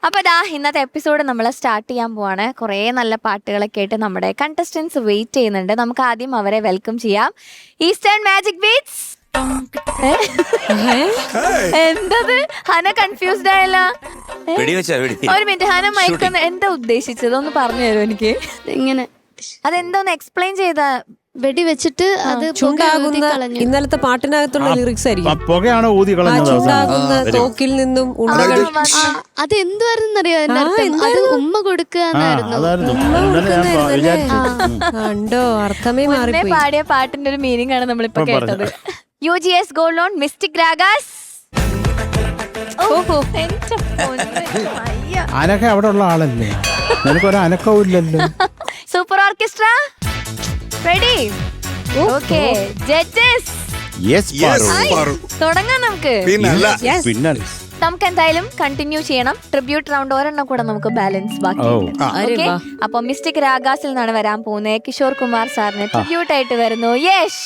അപ്പൊ ദാ ഇന്നത്തെ എപ്പിസോഡ് നമ്മൾ സ്റ്റാർട്ട് ചെയ്യാൻ പോവാണ്. കുറേ നല്ല പാട്ടുകളൊക്കെ ആയിട്ട് നമ്മുടെ കണ്ടസ്റ്റൻസ് വെയിറ്റ് ചെയ്യുന്നുണ്ട്. നമുക്ക് ആദ്യം അവരെ വെൽക്കം ചെയ്യാം. Eastern magic beats. എന്തത് ഹന കൺഫ്യൂസ്ഡ് ആയല്ല? ഒരു മിനിറ്റ്, ഹന മൈക്ക് എന്താ ഉദ്ദേശിച്ചത് ഒന്ന് പറഞ്ഞു തരുമോ എനിക്ക്? ഇങ്ങനെ അതെന്തോന്ന് എക്സ്പ്ലെയിൻ ചെയ്ത? വെടി വെച്ചിട്ട് അത് ചുണ്ടാകുന്ന ഇന്നലത്തെ പാട്ടിനകത്തുള്ള ലിറിക്സ് ആയിരിക്കും. പുകയാണോ ഊതി കളഞ്ഞത്? ചുണ്ടാകുന്ന തോക്കിൽ നിന്നും ഉണ്ടകൾ. അത് എന്തുവായിരുന്നറിയോ? അത് ഉമ്മ കൊടുക്കുക എന്നായിരുന്നു. കണ്ടോ, അർത്ഥമേ മുന്നേ മാറിപ്പോയി. പാടിയ പാട്ടിന്റെ ഒരു മീനിങ് ആണ് നമ്മളിപ്പോ കേട്ടത്. UGS gold loan mystic ragas. ഓഹോ, എന്റെ പൊന്നേ, അയ്യ. അനക്ക അവിടെ ഉള്ള ആളല്ലേ? നിനക്കൊരു അനക്കവും ഇല്ലല്ലോ. Super orchestra ready? Okay, judges തുടങ്ങാം നമുക്ക്. നമുക്ക് എന്തായാലും കണ്ടിന്യൂ ചെയ്യണം. ട്രിബ്യൂട്ട് റൗണ്ട് ഒരെണ്ണം കൂടെ നമുക്ക് ബാലൻസ് ബാക്കി. ഓക്കെ, അപ്പൊ മിസ്റ്റിക് രാഗാസിൽ നിന്നാണ് വരാൻ പോകുന്നത്. കിഷോർ കുമാർ സാറിന് ട്രിബ്യൂട്ട് ആയിട്ട് വരുന്നു. Yes,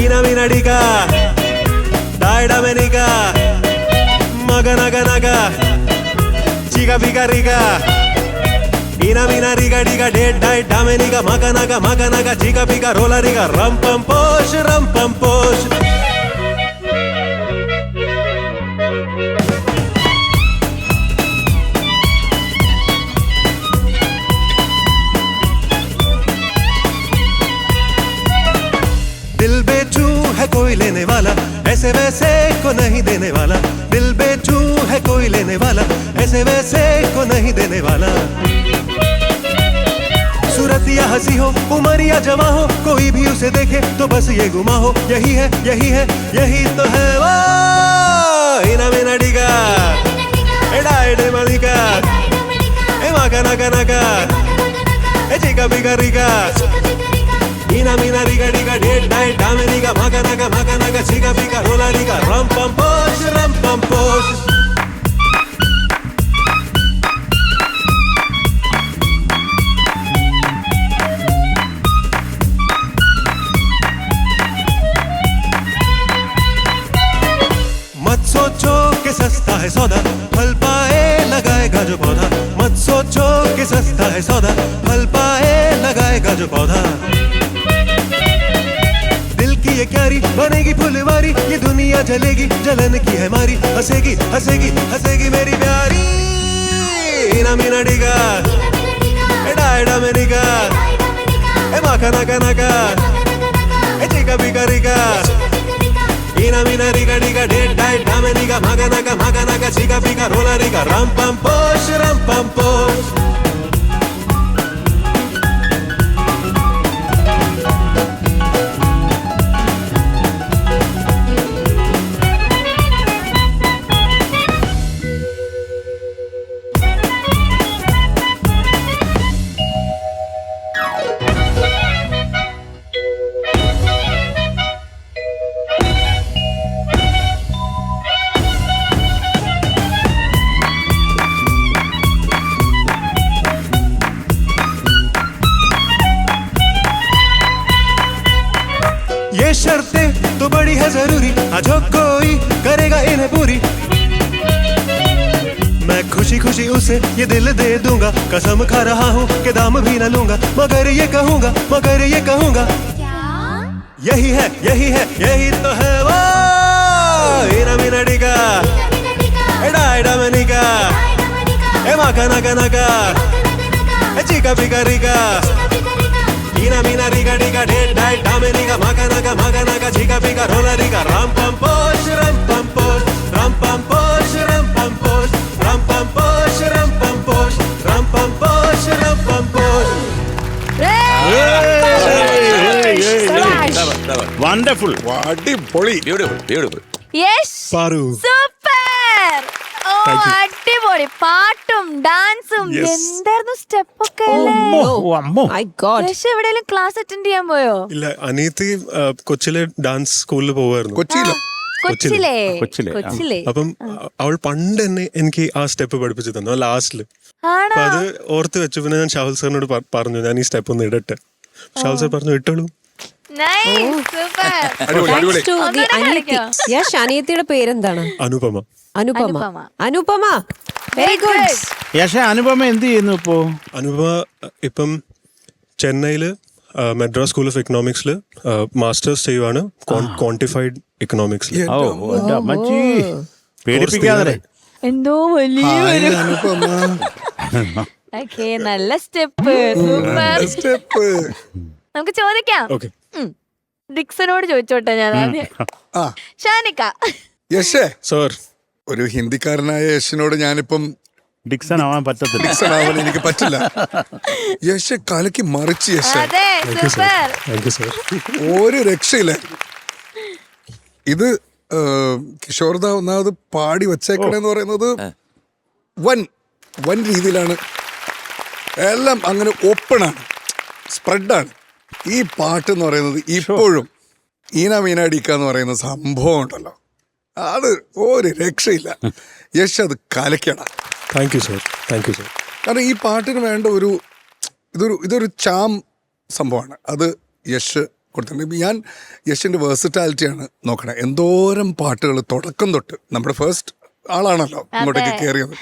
Inaminadiga, Daidamenika, Maganaganaga, Chiga Vigariga, Inaminariga, Diga, Dead, Died, Damenika, Maganaga, Maganaga, Chiga Viga, Rollariga, Rampam Posh, Rampam Posh. दिल बेचू है कोई लेने वाला, ऐसे वैसे को नहीं देने वाला. दिल बेचू है कोई लेने वाला, ऐसे वैसे को नहीं देने वाला. सूरत या हंसी हो, उम्र या जवां हो, कोई भी उसे देखे तो बस ये गुमा हो. यही है, यही है, यही तो है वो. इना मिना डिगा, एडा एडे मलिका, ए माका नाका नाका, ए चिका बिगा Riga. Ina mina riga riga dead died dameniga maga naga chiga biga rola riga ram pam posh. मत सोचो कि सस्ता है सौदा, फल पाए लगाएगा जो पौधा. मत सोचो कि सस्ता है सौदा, फल पाए लगाएगा जो पौधा. ये क्यारी बनेगी फुलवारी, ये दुनिया जलेगी जलन की है मारी. हंसेगी हंसेगी हंसेगी मेरी प्यारी. इना मिना डिगा, एडा एडा मेरिगा, ए माका नाका नाका, ए चिका बिगा रिगा. इना मिना रिगा डिगा डेड डाइड डामेनिगा मागा नाका चिका बिगा रोला रिगा राम पम पोश राम पम पोश. ये शर्तें तो बड़ी है जरूरी, जो कोई करेगा इन्हें पूरी. मैं खुशी खुशी उसे ये दिल दे दूंगा, कसम खा रहा हूँ कि दाम भी न लूंगा. मगर ये कहूंगा यही है, यही है, यही तो है वो. इना मिना डिगा, एडा एडा मनिका, ए माका नाका नाका, ए चिका बिगा Riga. Ina mina riga diga dead died dameniga maga naga chiga biga rola riga ram pam posh ram pam posh ram pam posh ram pam posh ram pam posh ram pam posh ram pam posh ram pam posh. Wonderful, അടിപൊളി, beautiful. Yes, super. ഓ, അടിപൊളി പാട്ടും ഡാൻസും. എന്തായിരുന്നു step ഒക്കെ? എവിടെയെങ്കിലും class attend ചെയ്യാൻ പോയോ? ഇല്ല, അനിയത്തി കൊച്ചിയിലെ ഡാൻസ് സ്കൂളിൽ പോവായിരുന്നു. കൊച്ചിയിലോ? കൊച്ചിലെ കൊച്ചിലെ, ആ. കൊച്ചിലെ അപ്പം അവൾ പണ്ട് തന്നെ എനിക്ക് ആ സ്റ്റെപ്പ് പഠിപ്പിച്ചു തന്നു ലാസ്റ്റില്. ആണോ? അപ്പൊ അത് ഓർത്ത് വെച്ചു. പിന്നെ ഞാൻ ഷാഹുൽ സാറിനോട് പറഞ്ഞു ഞാൻ ഈ സ്റ്റെപ്പ് ഒന്ന് ഇടട്ടെ. ഷാഹുൽ സാർ പറഞ്ഞു ഇട്ടോളൂ. Nice, super. അടിപൊളി Thanks to the അനിയത്തി. യശ്, അനിയത്തിയുടെ പേരെന്താണ്? അനുപമ. അനുപമ. അനുപമ. Anupama, very good. യശ അനുപമ എന്ത് ചെയ്യുന്നു ഇപ്പോ? അനുപമ ഇപ്പം ചെന്നൈയില് മദ്രാസ് സ്കൂൾ ഓഫ് എക്കണോമിക്സിൽ മാസ്റ്റേഴ്സ് ചെയ്യുവാണ്, ക്വാണ്ടിഫൈഡ് എക്കണോമിക്സിൽ. ഓ എന്റെ അമ്മച്ചി, പേടിപ്പിക്കാതെ. എന്തോ വലിയ ഓക്കേ, നല്ല സ്റ്റെപ്പ്, സൂപ്പർ. നമുക്ക് ചോദിക്കാം. ഓക്കെ. ഡിക്സനോട് ചോദിച്ചോട്ടെ ഞാൻ ആദ്യം. ഷാനിക്ക. യശേ, സാർ, ഒരു ഹിന്ദിക്കാരനായ യശിനോട് ഞാനിപ്പം ഡിക്സൺ ആവാൻ പറ്റത്തില്ല. ഡിക്സൺ ആവാൻ എനിക്ക് പറ്റില്ല. യശ കലക്കി മറിച്ച് യശ, അതെ, സൂപ്പർ. Thank you sir. ഒരു രക്ഷയില്ല. ഇത് കിഷോർദ ഒന്നാമത് പാടി വച്ചേക്കണെന്ന് പറയുന്നത് വൻ രീതിയിലാണ്. എല്ലാം അങ്ങനെ ഓപ്പണാണ്, സ്പ്രെഡാണ്. ഈ പാട്ട് എന്ന് പറയുന്നത് ഇപ്പോഴും ഈന മീനാടിക്ക എന്ന് പറയുന്ന സംഭവം ഉണ്ടല്ലോ, അത് ഒരു രക്ഷയില്ല. യശ് അത് കലക്കട. Thank you sir, thank you sir. കാരണം ഈ പാട്ടിന് വേണ്ട ഇതൊരു ചാം സംഭവമാണ്. അത് യശ് കൊടുത്തിട്ടുണ്ട്. ഞാൻ യശിൻ്റെ വേഴ്സിറ്റാലിറ്റിയാണ് നോക്കണേ. എന്തോരം പാട്ടുകൾ തുടക്കം തൊട്ട്, നമ്മുടെ ഫസ്റ്റ് ആളാണല്ലോ ഇങ്ങോട്ടേക്ക് കയറിയത്.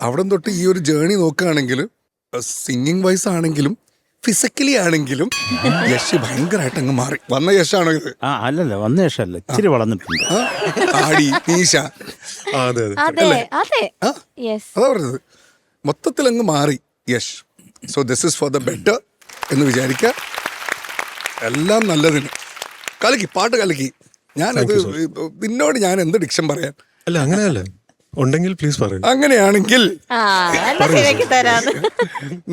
അവിടെ തൊട്ട് ഈ ഒരു ജേണി നോക്കുകയാണെങ്കിൽ സിംഗിങ് വൈസ് ആണെങ്കിലും ഫിസിക്കലി ആണെങ്കിലും യശ് ഭയങ്കരമായിട്ട് അങ്ങ് മാറി. വന്ന യശാണോ ഇത്? അല്ലല്ല, വന്ന യശല്ല, ഇച്ചിരി വളർന്നിട്ടുണ്ട്. ആടി നീശ, അതെ അതെ. അതെ അതെ, യെസ്. അതാ പറഞ്ഞത്, മൊത്തത്തിൽ അങ്ങ് മാറി Yash. So this is for the better എന്ന് വിചാരിക്കുക. എല്ലാം നല്ലതിന്. കലക്കി, പാട്ട് കലക്കി. ഞാനത് നിന്നോട് ഞാൻ എന്ത് ഡിക്ഷൻ പറയാൻ. അല്ല അങ്ങനെയല്ല, ഉണ്ടെങ്കിൽ പ്ലീസ് പറയൂ. അങ്ങനെയാണെങ്കിൽ തരാന്ന്.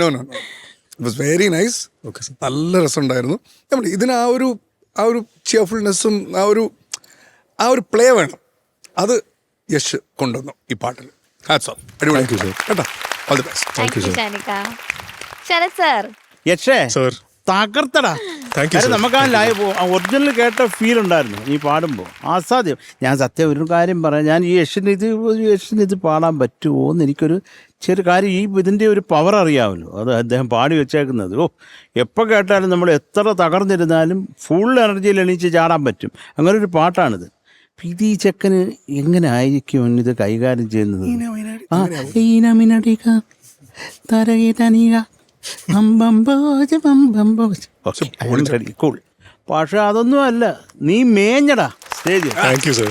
No no no, it was very nice. Okay sir. നല്ല രസമുണ്ടായിരുന്നു. ഇതിന് ആ ഒരു ചിയർഫുൾനെസ്സും ആ ഒരു പ്ലേ വേണം. അത് യശ് കൊണ്ടുവന്നു ഈ പാട്ടിൽ. Hats off. അടിപൊളി കേട്ടോ. All the best. Thank you Shanika. Sarath sir. യക്ഷേ സാർ, തകർത്തടാ. Thank you sir. നമുക്ക് ആ ലൈവ് ഒറിജിനൽ കേട്ട ഫീൽ ഉണ്ടായിരുന്നു നീ പാടുമ്പോൾ, അസാധ്യം. ഞാൻ സത്യം ഒരു കാര്യം പറയാം, ഞാൻ ഈ യശിന് ഇത് പാടാൻ പറ്റുമോ എന്ന് എനിക്കൊരു ചെറിയ കാര്യം, ഇതിൻ്റെ ഒരു പവർ അറിയാമല്ലോ, അത് അദ്ദേഹം പാടി വെച്ചേക്കുന്നത്. എപ്പോൾ കേട്ടാലും നമ്മൾ എത്ര തകർന്നിരുന്നാലും ഫുൾ എനർജിയിൽ എണീച്ച് ചാടാൻ പറ്റും. അങ്ങനെ ഒരു പാട്ടാണിത്. ഇത് ഈ ചെക്കന് എങ്ങനെ ആയിരിക്കും ഇത് കൈകാര്യം ചെയ്യുന്നത്? പക്ഷെ അതൊന്നും അല്ല, നീ മേഞ്ഞടാ സ്റ്റേജ്,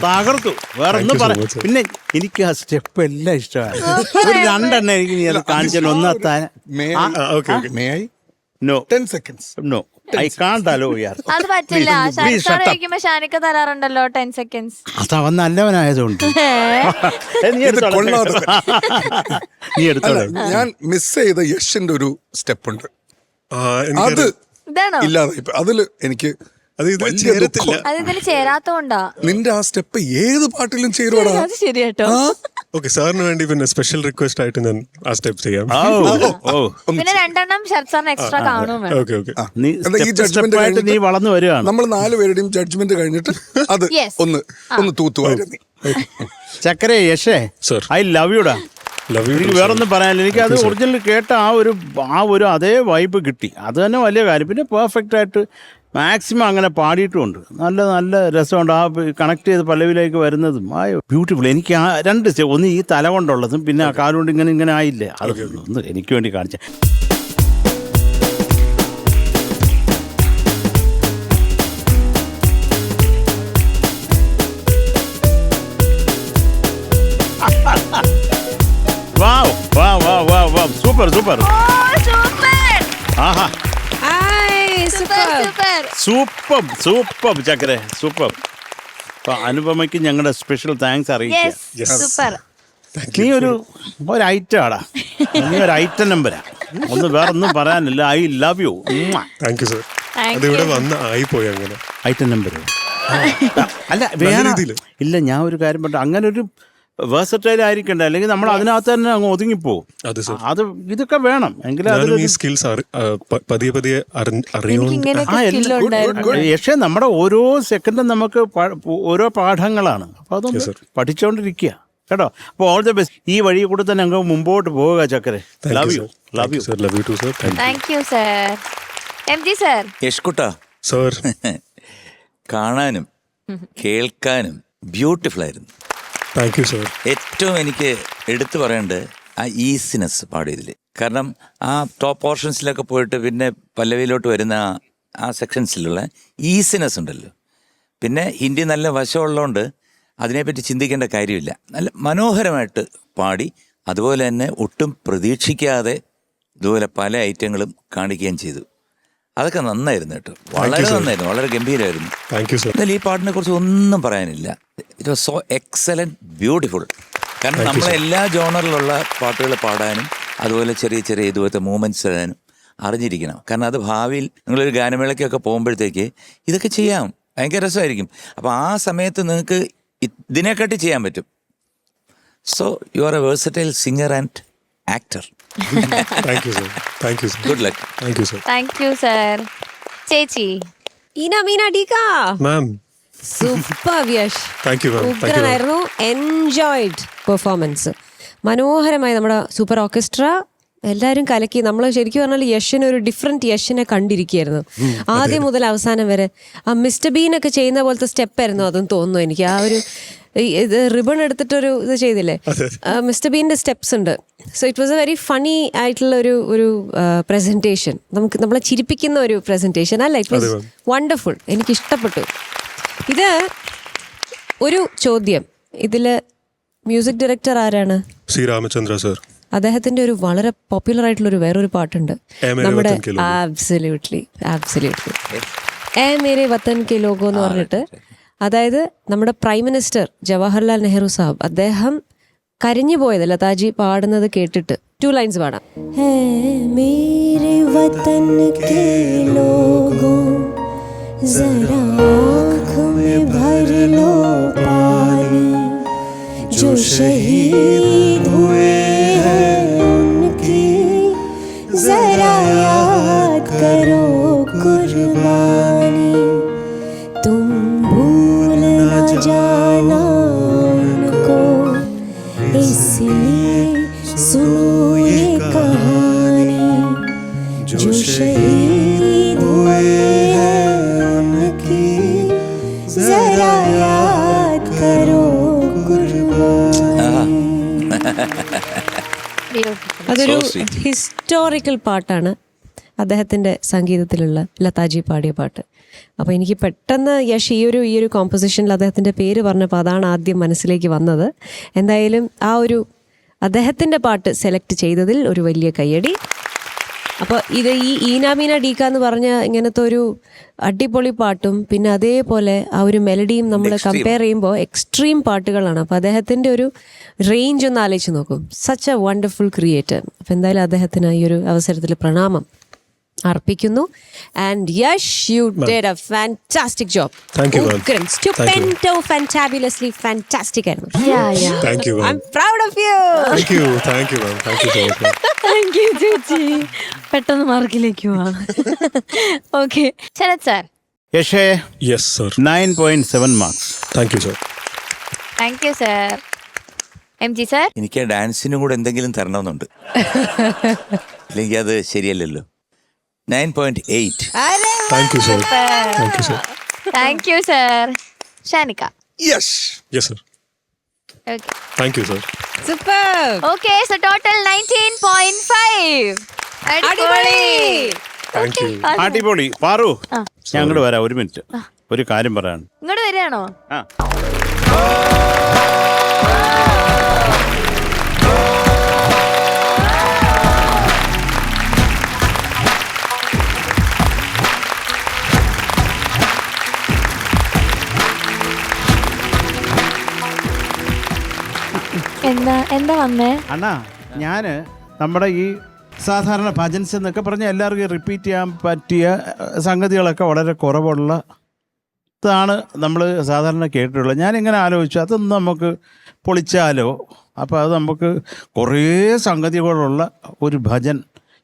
തകർത്തു. വേറെ ഒന്നും പറയാം. പിന്നെ എനിക്ക് ആ സ്റ്റെപ്പ് എല്ലാം ഇഷ്ടമാണ്. ഒരു രണ്ടെണ്ണം എനിക്ക് നീ അത് കാണിച്ചാൽ ഒന്നെത്താൻ. No 10 seconds. No, I can't allow യാർ. അത് പറ്റില്ല. ഷാനിക്ക ഷാനിക്ക തരാറുണ്ടല്ലോ 10 seconds. അതവൻ നല്ലവനായതുകൊണ്ട് നീ എടുത്തോളൂ. ഞാൻ മിസ് ചെയ്ത യഷിന്റെ ഒരു സ്റ്റെപ്പ് ഉണ്ട്, അത് ഇതാണോ? ഇല്ലാതെ അതില് എനിക്ക് അത് ഇത് വലിയ ചേരത്തില്ല. ദുഃഖം. അത് ഇതിന് ചേരാത്തോണ്ടാ. നിന്റെ ആ സ്റ്റെപ്പ് ഏത് പാട്ടിലും ചേരുവാടാ. അത് ശരിയാട്ടോ. ഓക്കെ, സാറിന് വേണ്ടി പിന്നെ സ്പെഷ്യൽ റിക്വസ്റ്റ് ആയിട്ട് ഞാൻ ആ സ്റ്റെപ്പ് ചെയ്യാം. പിന്നെ 2 എണ്ണം ശരത് സാറിന് എക്സ്ട്രാ കാണും. Okay okay. ഈ ജഡ്ജ്മെന്റ് നീ വളർന്നു വരികയാണ്. നമ്മൾ 4 പേരുടെയും ജഡ്ജ്മെന്റ് കഴിഞ്ഞിട്ട് അത് Yes. ഒന്ന് തൂത്തുവായിരുന്നു. ചക്കരേ യശേ, Sir. ഐ ലവ് യുടാ. Love you. എനിക്ക് വേറൊന്നും പറയാനില്ല. എനിക്ക് അത് ഒറിജിനൽ കേട്ട ആ ഒരു അതേ വൈബ് കിട്ടി. അത് തന്നെ വലിയ കാര്യം. പിന്നെ പെർഫെക്റ്റ് ആയിട്ട് മാക്സിമം അങ്ങനെ പാടിയിട്ടുമുണ്ട്. നല്ല രസമുണ്ട്. ആ കണക്ട് ചെയ്ത് പല്ലവിയിലേക്ക് വരുന്നതും ബ്യൂട്ടിഫുൾ. എനിക്ക് ആ 2 സ്റ്റെപ്പ്, ഒന്ന് ഈ തല കൊണ്ടുള്ളതും പിന്നെ ആ കാലുകൊണ്ട് ഇങ്ങനെ ആയില്ലേ, അത് ഒന്ന് എനിക്ക് വേണ്ടി കാണിച്ച. Super super. ആഹാ, സൂപ്പർ ചക്കരെ, സൂപ്പർ. അനുപമയ്ക്ക് ഞങ്ങളുടെ സ്പെഷ്യൽ താങ്ക്സ് അറിയിക്കാം. സൂപ്പർ. നീ ഒരു ഐറ്റം ആടാ, നീ ഒരു ഐറ്റം നമ്പരാ. വേറെ ഒന്നും പറയാനില്ല. I love you. Thank you sir. അതിവിടെ വന്ന് ആയിപ്പോയി അങ്ങനെ. ഐറ്റം നമ്പർ അല്ല വേണം. ഇല്ല, ഞാൻ ഒരു കാര്യം പറഞ്ഞു, അങ്ങനെ ഒരു വേഴ്സറ്റൈൽ ആയിരിക്കണ്ടേ, അല്ലെങ്കിൽ നമ്മൾ അതിനകത്ത് തന്നെ അങ്ങ് ഒതുങ്ങിപ്പോവും. അതെ സർ. അത് ഇതൊക്കെ വേണം എങ്കിലും ഞാനും ഈ സ്കിൽസ് പതിയെ പതിയെ അറിയുന്നുണ്ട്. പക്ഷേ നമ്മുടെ ഓരോ സെക്കൻഡും നമുക്ക് ഓരോ പാഠങ്ങളാണ്. അപ്പൊ അതൊന്ന് പഠിച്ചോണ്ടിരിക്കുക കേട്ടോ. അപ്പൊ ഓൾ ദ ബെസ്റ്റ്. ഈ വഴി കൂടെ തന്നെ അങ്ങ് മുമ്പോട്ട് പോവുക ചക്കരെ. Love you. Love you sir. Love you too sir. Thank you sir. MG sir. യഷ്കുട്ട സർ, കാണാനും കേൾക്കാനും ബ്യൂട്ടിഫുൾ ആയിരുന്നു. Thank you sir. ഏറ്റവും എനിക്ക് എടുത്തു പറയേണ്ടത് ആ ഈസിനെസ് പാടിയതിൽ. കാരണം ആ ടോപ്പ് പോർഷൻസിലൊക്കെ പോയിട്ട് പിന്നെ പല്ലവിയിലോട്ട് വരുന്ന ആ സെക്ഷൻസിലുള്ള ഈസിനെസ് ഉണ്ടല്ലോ. പിന്നെ ഹിന്ദി നല്ല വശമുള്ളതുകൊണ്ട് അതിനെപ്പറ്റി ചിന്തിക്കേണ്ട കാര്യമില്ല. നല്ല മനോഹരമായിട്ട് പാടി, അതുപോലെ തന്നെ ഒട്ടും പ്രതീക്ഷിക്കാതെ ഇതുപോലെ പല ഐറ്റങ്ങളും കാണിക്കുകയും ചെയ്തു. അതൊക്കെ നന്നായിരുന്നു കേട്ടോ, വളരെ നന്നായിരുന്നു, വളരെ ഗംഭീരമായിരുന്നു. Thank you sir. എന്നാൽ ഈ പാട്ടിനെ കുറിച്ച് ഒന്നും പറയാനില്ല. It was so excellent, beautiful. കാരണം നമ്മളെല്ലാ ജോണറിലുള്ള പാട്ടുകൾ പാടാനും അതുപോലെ ചെറിയ ചെറിയ ഇതുപോലത്തെ മൂവ്മെൻറ്റ്സ് തരാനും അറിഞ്ഞിരിക്കണം. കാരണം അത് ഭാവിയിൽ നിങ്ങളൊരു ഗാനമേളയ്ക്കൊക്കെ പോകുമ്പോഴത്തേക്ക് ഇതൊക്കെ ചെയ്യാം, ഭയങ്കര രസമായിരിക്കും. അപ്പോൾ ആ സമയത്ത് നിങ്ങൾക്ക് ഇതിനെക്കാട്ടി ചെയ്യാൻ പറ്റും. So you are a versatile singer and actor. Thank you sir. Thank you sir. Good luck. Thank you sir. Thank you sir. ചേച്ചി മീന ഡീക ma'am, super Yash. Thank you ma'am. Thank you. ഉഗ്രനായിരുന്നു. Enjoyed performance. മനോഹരമായി നമ്മുടെ super orchestra എല്ലാവരും കലക്കി. നമ്മൾ ശരിക്കും പറഞ്ഞാൽ യഷിന് ഒരു ഡിഫറെന്റ് യഷിനെ കണ്ടിരിക്കുകയായിരുന്നു ആദ്യം മുതൽ അവസാനം വരെ. ആ മിസ്റ്റർ ബീനൊക്കെ ചെയ്യുന്ന പോലത്തെ സ്റ്റെപ്പായിരുന്നു അതെന്ന് തോന്നുന്നു എനിക്ക്. ആ ഒരു ഇത് റിബൺ എടുത്തിട്ടൊരു ഇത് ചെയ്തില്ലേ, മിസ്റ്റർ ബീൻ്റെ സ്റ്റെപ്സ് ഉണ്ട്. So it was A very funny ആയിട്ടുള്ള ഒരു പ്രസൻറ്റേഷൻ. നമ്മളെ ചിരിപ്പിക്കുന്ന ഒരു പ്രസൻറ്റേഷൻ അല്ല. It was wonderful. എനിക്ക് ഇഷ്ടപ്പെട്ടു. ഇത് ഒരു ചോദ്യം, ഇതില് മ്യൂസിക് ഡയറക്ടർ ആരാണ്? C Ramachandra sir. അദ്ദേഹത്തിന്റെ ഒരു വളരെ പോപ്പുലർ ആയിട്ടുള്ള ഒരു വേറൊരു പാട്ടുണ്ട് നമ്മുടെ ആബ്സല്യൂട്ട്ലി ഏ മേരെ വത്തൻ കെ ലോഗോ എന്ന് പറഞ്ഞിട്ട്. അതായത് നമ്മുടെ പ്രൈം മിനിസ്റ്റർ ജവഹർലാൽ നെഹ്റു സാബ്, അദ്ദേഹം കരഞ്ഞു പോയത് ലതാജി പാടുന്നത് കേട്ടിട്ട്. 2 ലൈൻസ് പാടാം. ഹേ മേരെ വതൻ കെ ലോഗോ ജറാ ആँख में भर लो पानी जो शहीद हुए हैं उनकी जरा याद करो कुर्बानी तुम भूल न जाना उनको इसलिए सुनो ये कहानी जो शहीद हुए हैं उनकी जरा याद करो कुर्बानी. അതൊരു ഹിസ്റ്റോറിക്കൽ പാട്ടാണ്, അദ്ദേഹത്തിൻ്റെ സംഗീതത്തിലുള്ള ലതാജി പാടിയ പാട്ട്. അപ്പോൾ എനിക്ക് പെട്ടെന്ന് യഷ് ഈ ഒരു കോമ്പോസിഷനിൽ അദ്ദേഹത്തിൻ്റെ പേര് പറഞ്ഞപ്പോൾ അതാണ് ആദ്യം മനസ്സിലേക്ക് വന്നത്. എന്തായാലും ആ ഒരു അദ്ദേഹത്തിൻ്റെ പാട്ട് സെലക്ട് ചെയ്തതിൽ ഒരു വലിയ കയ്യടി. അപ്പോൾ ഇത് ഈ ഈനാമീന ഡീക്ക എന്ന് പറഞ്ഞ ഇങ്ങനത്തെ ഒരു അടിപൊളി പാട്ടും പിന്നെ അതേപോലെ ആ ഒരു മെലഡിയും നമ്മൾ കമ്പയർ ചെയ്യുമ്പോൾ എക്സ്ട്രീം പാട്ടുകളാണ്. അപ്പോൾ അദ്ദേഹത്തിൻ്റെ ഒരു റേഞ്ച് ഒന്ന് ആലോചിച്ച് നോക്കും. Such a wonderful creator. അപ്പോൾ എന്തായാലും അദ്ദേഹത്തിന് ഈ ഒരു അവസരത്തിൽ പ്രണാമം അർപ്പിക്കുന്നു. And Yash, you did a fantastic job. ഉഗ്രൻ, സ്റ്റുപെൻഡോ, ഫാന്റാബുലസ്ലി ഫാന്റാസ്റ്റിക് ആയിരുന്നു. Thank you ma'am. I am proud of you. Thank you. Thank you ma'am. Thank you so much. Thank you ചേച്ചി. പെട്ടെന്ന് മാർക്കിലേക്ക് പോവാം. Okay Sarath sir. യഷേ, yes sir. 9.7 marks. Thank you sir. Thank you sir. MG sir. എനിക്ക് ആ ഡാൻസിനും കൂടെ എന്തെങ്കിലും തരണമെന്നുണ്ട്, ഇല്ലെങ്കിൽ അത് ശരിയല്ലല്ലോ. 9.8. Thank you sir. Thank you sir. Thank you sir. ഷാനിക. Yes. Yes sir. Okay. Thank you sir. Super. Okay so total 19.5. അടിപൊളി. Thank you. അടിപൊളി. പാറു, ഞാൻ അങ്ങോട്ട് വരാം, ഒരു മിനിറ്റ്, ഒരു കാര്യം പറയാൻ. ഇങ്ങോട്ട് വരികയാണോ? ആ, എന്താ വന്നേ? അണ്ണാ, ഞാന് നമ്മുടെ ഈ സാധാരണ ഭജൻസ് എന്നൊക്കെ പറഞ്ഞാൽ എല്ലാവർക്കും റിപ്പീറ്റ് ചെയ്യാൻ പറ്റിയ സംഗതികളൊക്കെ വളരെ കുറവുള്ള ഇതാണ് നമ്മൾ സാധാരണ കേട്ടിട്ടുള്ളത്. ഞാനിങ്ങനെ ആലോചിച്ചു അതൊന്നും നമുക്ക് പൊളിച്ചാലോ, അപ്പോൾ അത് നമുക്ക് കുറേ സംഗതികളുള്ള ഒരു ഭജൻ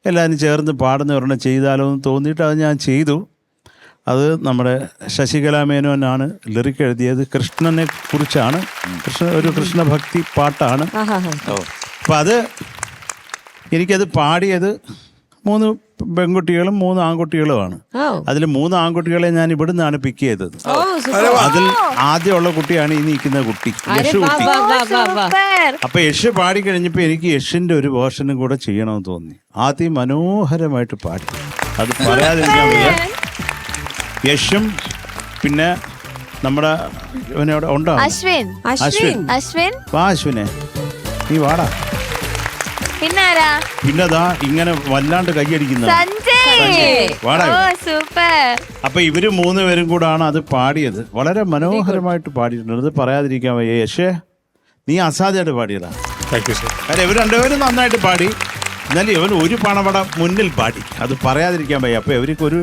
എല്ലാവരും ചേർന്ന് പാടുന്ന ഒരെണ്ണം ചെയ്താലോ എന്ന് തോന്നിയിട്ട് അത് ഞാൻ ചെയ്തു. അത് നമ്മുടെ ശശികല മേനോനാണ് ലിറിക് എഴുതിയത്. കൃഷ്ണനെ കുറിച്ചാണ്, ഒരു കൃഷ്ണഭക്തി പാട്ടാണ്. അപ്പം അത് എനിക്കത് പാടിയത് 3 പെൺകുട്ടികളും 3 ആൺകുട്ടികളുമാണ്. അതിൽ 3 ആൺകുട്ടികളെ ഞാൻ ഇവിടുന്നാണ് പിക്ക് ചെയ്തത്. അതിൽ ആദ്യമുള്ള കുട്ടിയാണ് ഈ നിൽക്കുന്ന കുട്ടി, യശ് കുട്ടി. അപ്പൊ യശ് പാടി കഴിഞ്ഞപ്പോ എനിക്ക് യഷിന്റെ ഒരു വേർഷനും കൂടെ ചെയ്യണമെന്ന് തോന്നി. മനോഹരമായിട്ട് പാടി, അത് പറയാതിരിക്കാൻ വയ്യ. യശും പിന്നെ നമ്മുടെ ഇവനോട് ഉണ്ടോ അശ്വിൻ. വാ അശ്വിനെ, നീ വാടാ. പിന്നെതാ ഇങ്ങനെ വല്ലാണ്ട് കൈയടിക്കുന്ന അപ്പൊ ഇവര് 3 പേരും കൂടാണ് അത് പാടിയത്. വളരെ മനോഹരമായിട്ട് പാടിയിട്ടുണ്ട്. അത് പറയാതിരിക്കാൻ വയ്യ. യശേ, നീ അസാധ്യമായിട്ട് പാടിയതാ. കാരണം ഇവർ 2 പേരും നന്നായിട്ട് പാടി. എന്നാലും ഇവൻ ഒരു പണവട മുന്നിൽ പാടി, അത് പറയാതിരിക്കാൻ വയ്യ. അപ്പൊ ഇവർക്ക് ഒരു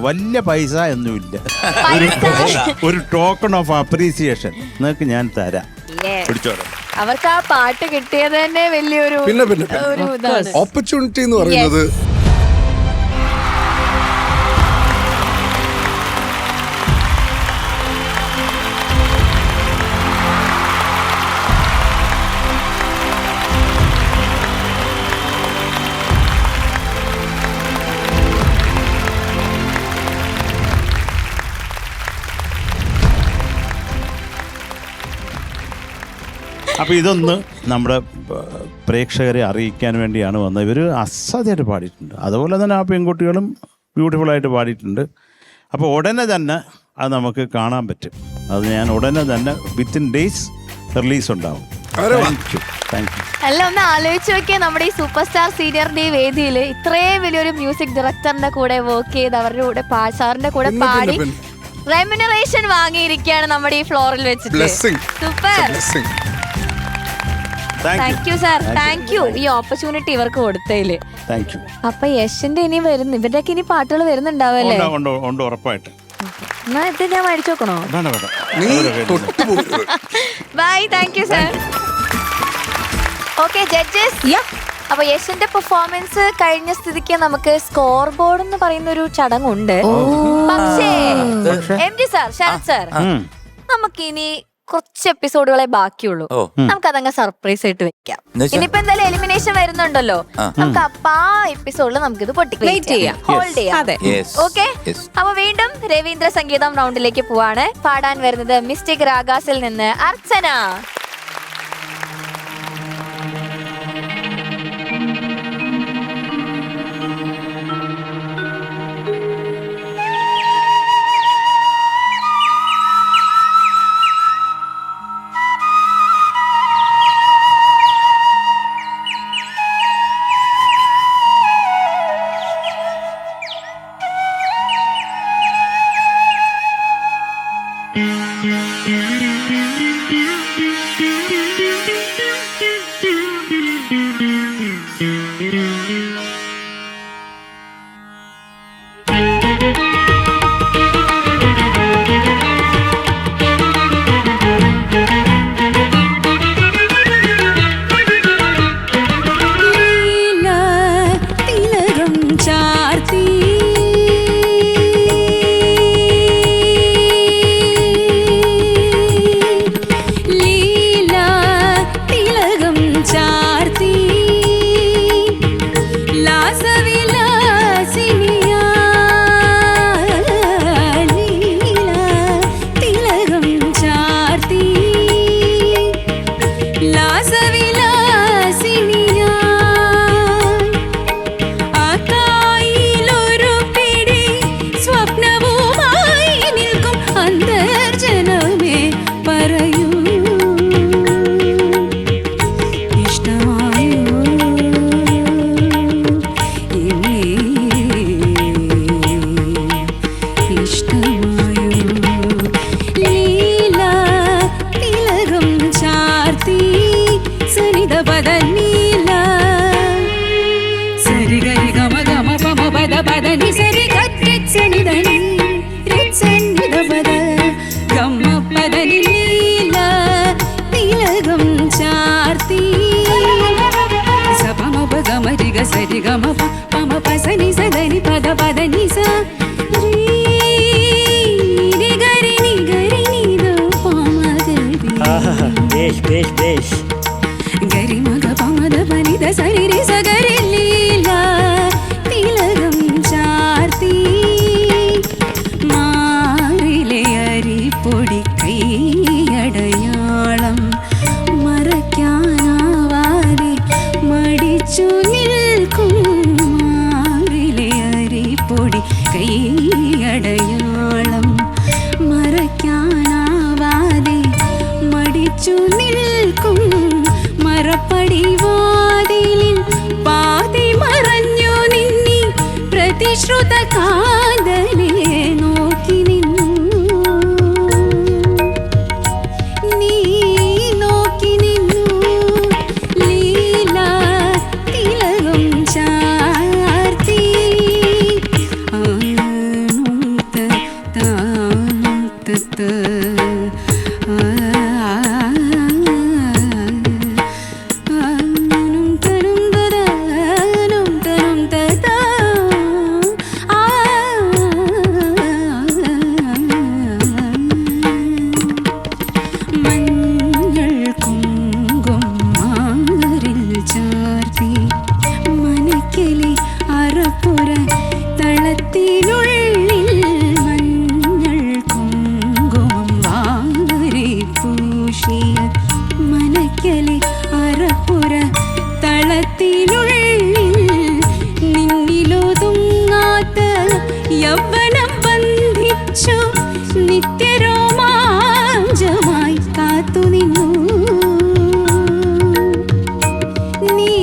വലിയ പൈസ ഒന്നുമില്ല, ഒരു ടോക്കൺ ഓഫ് അപ്രീസിയേഷൻ നിങ്ങൾക്ക് ഞാൻ തരാം, പിടിച്ചോളാം. അവർക്ക് ആ പാട്ട് കിട്ടിയത് തന്നെ വലിയൊരു ഓപ്പർച്യൂണിറ്റി എന്ന് പറയുന്നത്. അപ്പോൾ ഇതൊന്ന് നമ്മുടെ പ്രേക്ഷകരെ അറിയിക്കാൻ വേണ്ടിയാണ് വന്നത്. ഇവർ അസാധ്യമായിട്ട് പാടിയിട്ടുണ്ട്. അതുപോലെ തന്നെ ആ പെൺകുട്ടികളും ബ്യൂട്ടിഫുള്ളായിട്ട് പാടിയിട്ടുണ്ട്. അപ്പോൾ ഉടനെ തന്നെ അത് നമുക്ക് കാണാൻ പറ്റും. അത് ഞാൻ ഉടനെ തന്നെ വിത്തിൻ ഡേയ്സ് റിലീസ് ഉണ്ടാവും. Thank you. അല്ല, ഒന്ന് ആലോചിച്ച് നോക്കിയാൽ നമ്മുടെ ഈ സൂപ്പർ സ്റ്റാർ സീനിയറിന്റെ ഈ വേദിയിൽ ഇത്രയും വലിയൊരു മ്യൂസിക് ഡയറക്ടറിന്റെ കൂടെ വർക്ക് ചെയ്ത് അവരുടെ കൂടെ സാറിന്റെ കൂടെ പാടി റെമ്യൂണറേഷൻ വാങ്ങിയിരിക്കുകയാണ് നമ്മുടെ ഈ ഫ്ലോറിൽ വെച്ചിട്ട്. Super. Thank you sir, thank U ഈ ഓപ്പർച്യൂണിറ്റി ഇവർക്ക് കൊടുത്തതില്. അപ്പൊ യശിന്റെ ഇനി വരുന്നു, ഇവരുടെയൊക്കെ ഇനി പാട്ടുകൾ വരുന്നുണ്ടാവല്ലേ? ഉറപ്പായിട്ട്. എന്നാ ഇത് ഞാൻ മേടിച്ചു നോക്കണോ? Bye, thank you sir. Okay judges, അപ്പൊ യശിന്റെ പെർഫോമൻസ് കഴിഞ്ഞ സ്ഥിതിക്ക് നമുക്ക് സ്കോർ ബോർഡ് എന്ന് പറയുന്ന ഒരു ചടങ്ങുണ്ട്. പക്ഷേ MG സാർ, ശരത് സാർ, നമുക്കിനി കുറച്ച് എപ്പിസോഡുകളെ ബാക്കിയുള്ളൂ. നമുക്ക് അതങ്ങ് സർപ്രൈസ് ആയിട്ട് വെക്കാം. ഇനിയിപ്പോ എന്തായാലും എലിമിനേഷൻ വരുന്നുണ്ടല്ലോ, നമുക്ക് അപ്പൊ ആ എപ്പിസോഡിൽ നമുക്കിത് പൊട്ടിക്കാം, ഹോൾഡ് ചെയ്യാം. ഓക്കെ, അപ്പൊ വീണ്ടും രവീന്ദ്ര സംഗീതം റൗണ്ടിലേക്ക് പോവാണ്. പാടാൻ വരുന്നത് മിസ്റ്റിക് രാഗാസിൽ നിന്ന് അർച്ചന. लीला ഗരിമഗ പമദ പനിത സരിരി സഗരി ലീല തിലകം ചാർത്തി മാറിലെ അരിപ്പൊടി കൈയടയാളം മറയ്ക്കാനാവാതെ മടിച്ചു നിൽക്കും മാറിലെ അരിപ്പൊടി കൈയടയാളം മറയ്ക്കാനാവാതെ മടിച്ചു നിൽക്കും മറപ്പടിവാതിലിൽ പാതി മറഞ്ഞു നിന്നി പ്രതിശ്രുത കാതനെ നോക്കി നിന്നു നീ നോക്കി നിന്നു ലീല തിലകം ചാർത്തി ആനുത്ത താനുത്ത മഞ്ഞൾ കുങ്കും മാറിൽ ചാർത്തി മനക്കലി അറപ്പുര തളത്തിനുള്ളിൽ മഞ്ഞൾ കുങ്കുമം വാരി പൂശിയ മനക്കലി അറപ്പുര തളത്തിനുള്ളിൽ നിന്നിലൊതുങ്ങാത്ത യൗവനം ബന്ധിച്ചു നിത്യരോമാഞ്ചമായി കാത്തുനിന്നു നീ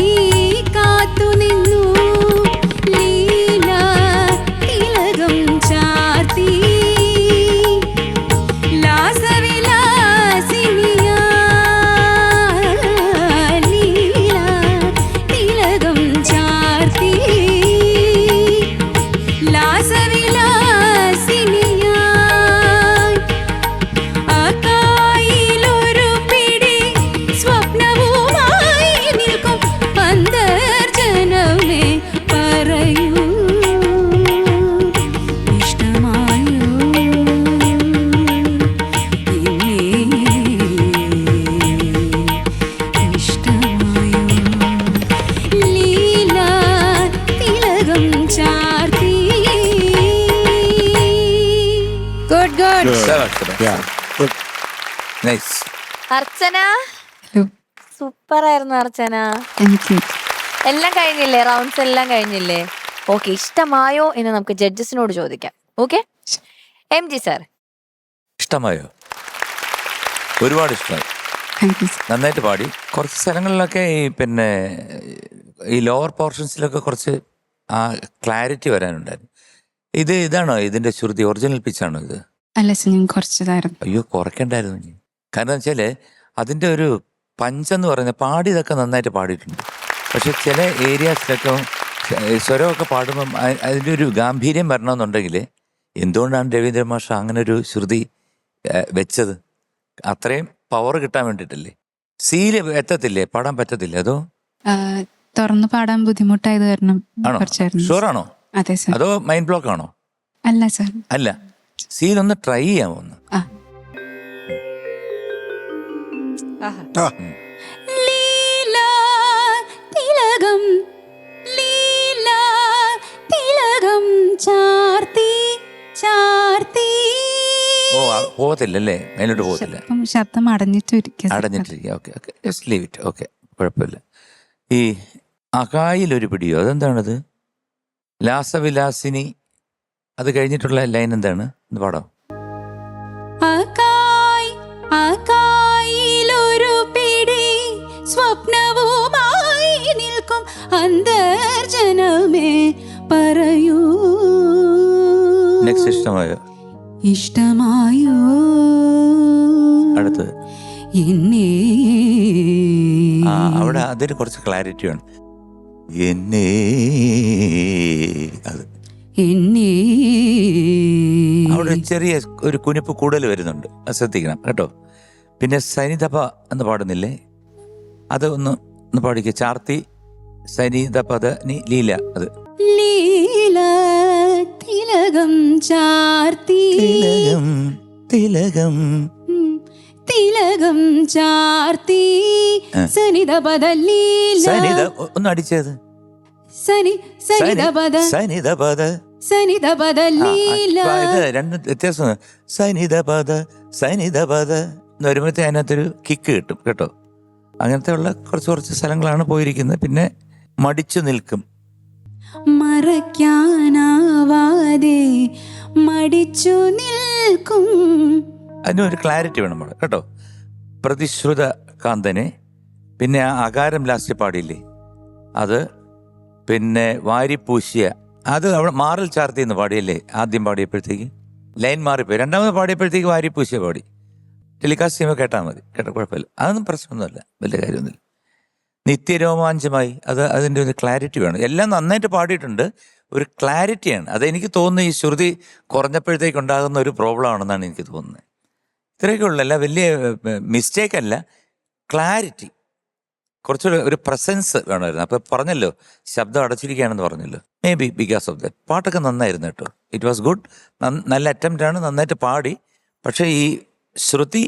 കാത്തുനിന്നു ലീല തിലകം ചാർത്തി ലാസവിലാസിനിയാ ലീല തിലകം ചാർത്തി ലാസവിലാസിനിയാ ആകായിലൊരു പിടി സ്വപ്നവുമായി നിൽക്കും അന്തർജനമേ പറയൂ ഇഷ്ടമായോ എന്നെ ഇഷ്ടമായോ ലീല തിലകം ചാർത്തി ഗുഡ് ഗുഡ്. നൈസ്. അർച്ചന സൂപ്പർ ആയിരുന്നു അർച്ചന. Thank you. എല്ലാം കഴിഞ്ഞില്ലേ? റൗണ്ട്സ് എല്ലാം കഴിഞ്ഞില്ലേ? ഓക്കെ, ഇഷ്ടമായോ എന്ന് നമുക്ക് ജഡ്ജസിനോട് ചോദിക്കാം. Okay, M G sir. ഇഷ്ടമായോ? ഒരുപാട് ഇഷ്ടമായി. Thank you. നന്നായിട്ട് പാടി. കുറച്ച് സ്ഥലങ്ങളിലൊക്കെ ഈ പിന്നെ ഈ ലോവർ പോർഷൻസിലൊക്കെ കുറച്ച് ആ ക്ലാരിറ്റി വരാനുണ്ടായിരുന്നു. ഇതാണോ ഇതിന്റെ ശ്രുതി? ഒറിജിനൽ പിച്ചാണോ ഇത്? അല്ല സർ, ഞാൻ കുറച്ചതായിരുന്നു. അയ്യോ, കുറയ്ക്കണ്ടായിരുന്നു നീ. കാരണം വെച്ചാല് അതിന്റെ ഒരു പഞ്ചെന്ന് പറയുന്നത് പാടിയതൊക്കെ നന്നായിട്ട് പാടിയിട്ടുണ്ട്. പക്ഷെ ചില ഏരിയാസിലൊക്കെ സ്വരമൊക്കെ പാടുമ്പം അതിൻ്റെ ഒരു ഗാംഭീര്യം വരണമെന്നുണ്ടെങ്കിൽ എന്തുകൊണ്ടാണ് രവീന്ദ്ര മാഷ അങ്ങനെ ഒരു ശ്രുതി വെച്ചത്? അത്രയും പവർ കിട്ടാൻ വേണ്ടിയിട്ടല്ലേ? സീല് എത്തത്തില്ലേ? പാടാൻ പറ്റത്തില്ലേ? അതോ തുറന്നു പാടാൻ ബുദ്ധിമുട്ടായത് കാരണം ആണോ? കുറച്ചായിരുന്നു. ഷുവറാണോ? അതെ സർ. അതോ മൈൻഡ് ബ്ലോക്ക് ആണോ? അല്ല സർ. അല്ല, സീലൊന്ന് ട്രൈ ചെയ്യാമോ ഒന്ന്? ലീല തിലകം ലീല തിലകം ചാർത്തി ചാർത്തി. ഓ, പോകത്തില്ലല്ലേ? മേലോട്ട് പോകത്തില്ല. ശബ്ദം അടഞ്ഞിട്ടിരിക്കുക. അടഞ്ഞിട്ടിരിക്കുക. Okay okay, just leave it. Okay, കുഴപ്പമില്ല. ഈ അകായിലൊരു പിടിയോ, അതെന്താണത്? ലാസവിലാസിനി, അത് കഴിഞ്ഞിട്ടുള്ള ലൈൻ എന്താണ്? ഇത് പാടാം. ആകായിലൊരു പിടി സ്വപ്നവുമായി നിൽക്കും അന്തർജനമേ പറയൂ. നെക്സ്റ്റ് ഇഷ്ടമായോ? ഇഷ്ടമായോ? അടുത്തത് എന്നെ. അവിടെ അതിന് കുറച്ച് ക്ലാരിറ്റി വേണം. എന്നെ, അത് എന്നെ. അവിടെ ചെറിയ ഒരു കുനിപ്പ് കൂടുതൽ വരുന്നുണ്ട്, അത് ശ്രദ്ധിക്കണം കേട്ടോ. പിന്നെ സനിതപ എന്ന് പാടുന്നില്ലേ? അത് ഒന്ന് പാടിക്കുക. ചാർത്തി സനിതപദ നി ലീല. അത് ലീല തിലകം ചാർത്തി തിലകം തിലകം ചാർത്തി സനിത പദലീല സനിത ഒന്ന് അടിച്ചത് സനി സനിത പദ സനിത പദ സനിത പദലീല ഇത് രണ്ട് വ്യത്യാസം. സനിത പദ എന്ന് വരുമ്പോഴത്തെ അതിനകത്തൊരു കിക്ക് കിട്ടും കേട്ടോ. അങ്ങനത്തെ ഉള്ള കുറച്ച് സ്ഥലങ്ങളാണ് പോയിരിക്കുന്നത്. പിന്നെ മടിച്ചു നിൽക്കും. മറയ്ക്കാനാവാതെ മടിച്ചു നിൽക്കും. അതിനൊരു ക്ലാരിറ്റി വേണം നമ്മൾ കേട്ടോ. പ്രതിശ്രുത കാന്തനെ, പിന്നെ ആ അകാരം ലാസ്റ്റ് പാടിയില്ലേ അത്, പിന്നെ വാരിപ്പൂശിയ അത് അവിടെ മാറിൽ ചാർത്തിന്ന് പാടിയല്ലേ ആദ്യം പാടിയപ്പോഴത്തേക്ക്. ലൈൻ മാറിപ്പോയി. രണ്ടാമത് പാടിയപ്പോഴത്തേക്ക് വാരിപ്പൂശിയ പാടി. ടെലികാസ്റ്റ് ചെയ്യുമ്പോൾ കേട്ടാൽ മതി, കേട്ടോ, കുഴപ്പമില്ല. അതൊന്നും പ്രശ്നമൊന്നുമല്ല, വലിയ കാര്യമൊന്നുമില്ല. നിത്യരോമാഞ്ചമായി അതിൻ്റെ ഒരു ക്ലാരിറ്റി വേണം. എല്ലാം നന്നായിട്ട് പാടിയിട്ടുണ്ട്, ഒരു ക്ലാരിറ്റിയാണ്. അതെനിക്ക് തോന്നുന്നു ഈ ശ്രുതി കുറഞ്ഞപ്പോഴത്തേക്ക് ഉണ്ടാകുന്ന ഒരു പ്രോബ്ലം ആണെന്നാണ് എനിക്ക് തോന്നുന്നത്. ഇത്രയൊക്കെ ഉള്ളല്ല, വലിയ മിസ്റ്റേക്ക് അല്ല, ക്ലാരിറ്റി, കുറച്ചുകൂടെ ഒരു പ്രസൻസ് വേണമായിരുന്നു. അപ്പോൾ പറഞ്ഞല്ലോ ശബ്ദം അടച്ചിരിക്കുകയാണെന്ന് പറഞ്ഞല്ലോ, may be because of that. പാട്ടൊക്കെ നന്നായിരുന്നു കേട്ടോ, ഇറ്റ് വാസ് ഗുഡ്. നല്ല അറ്റംപ്റ്റ് ആണ്, നന്നായിട്ട് പാടി. പക്ഷേ ഈ ശ്രുതി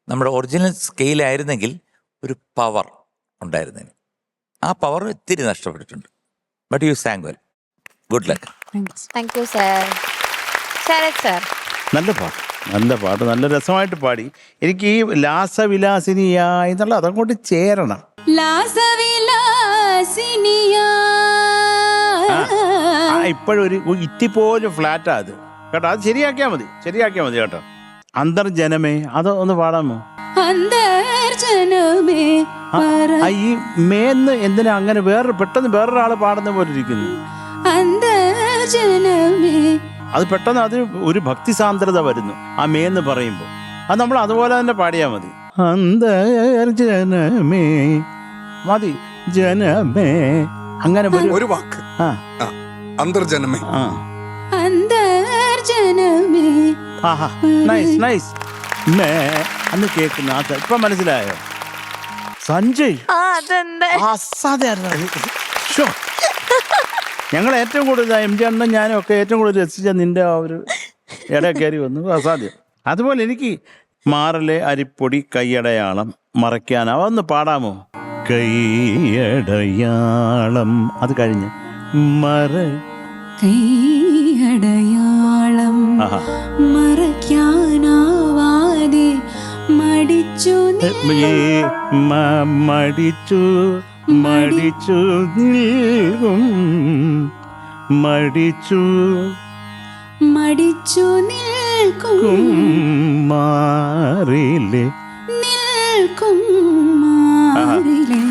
നമ്മുടെ ഒറിജിനൽ സ്കെയിലായിരുന്നെങ്കിൽ ഒരു പവർ ഉണ്ടായിരുന്നതിന്. ആ പവർ ഇത്തിരി നഷ്ടപ്പെട്ടിട്ടുണ്ട്. But you sang well, good luck. Thank you sir. Sarath sir. നല്ല പാട്ട്, നല്ല രസമായിട്ട് പാടി. എനിക്ക് ഈ ലാസവിലാസിനിയായി എന്നുള്ള അതങ്ങോട്ട് ചേരണം. ലാസവിലാസിനിയാ ഇപ്പോഴും ഒരു ഇറ്റിപ്പോലും ഫ്ലാറ്റാ അത് കേട്ടോ. അത് ശരിയാക്കിയാൽ മതി കേട്ടോ. അന്തർജനമേ അത് ഒന്ന് പാടാമോ? അന്തർജനമേ ഈ മേന്ന് എന്തിനാ അങ്ങനെ പെട്ടെന്ന് വേറൊരാള് പാടുന്ന പോലെ ഇരിക്കുന്നു? അന്തർജനമേ അത് പെട്ടെന്ന് അതിന് ഒരു ഭക്തി സാന്ദ്രത വരുന്നു ആ മേന്ന് പറയുമ്പോൾ. അത് നമ്മൾ അതുപോലെ തന്നെ പാടിയാ മതി. അന്തർജനമേ മതി, ജനമേ അങ്ങനെ ഒരു വാക്ക്. ആ അന്തർജനമേ. അന്തർജനമേ. ആഹാ, നൈസ്. മേ അന്ന് കേൾക്കുന്ന ഇപ്പൊ മനസ്സിലായോ? സഞ്ജയ് അസാധ്യമായിരുന്നു. ഞങ്ങൾ ഏറ്റവും കൂടുതൽ MG അണ്ണൻ ഞാനും ഒക്കെ ഏറ്റവും കൂടുതൽ രസിച്ച നിന്റെ ആ ഒരു ഇട കയറി വന്നു, അസാധ്യം. അതുപോലെ എനിക്ക് മാറലെ അരിപ്പൊടി കൈയടയാളം മറയ്ക്കാനാവും. അതൊന്ന് പാടാമോ? കൈയടയാളം അത് കഴിഞ്ഞ് കൈയടയാളം മറയ്ക്കാനാവാതെ മടിച്ചു നിൽക്കും. മടിച്ചു നിൽക്കും. മാറില്ലേ നിൽക്കും മാറിലെ.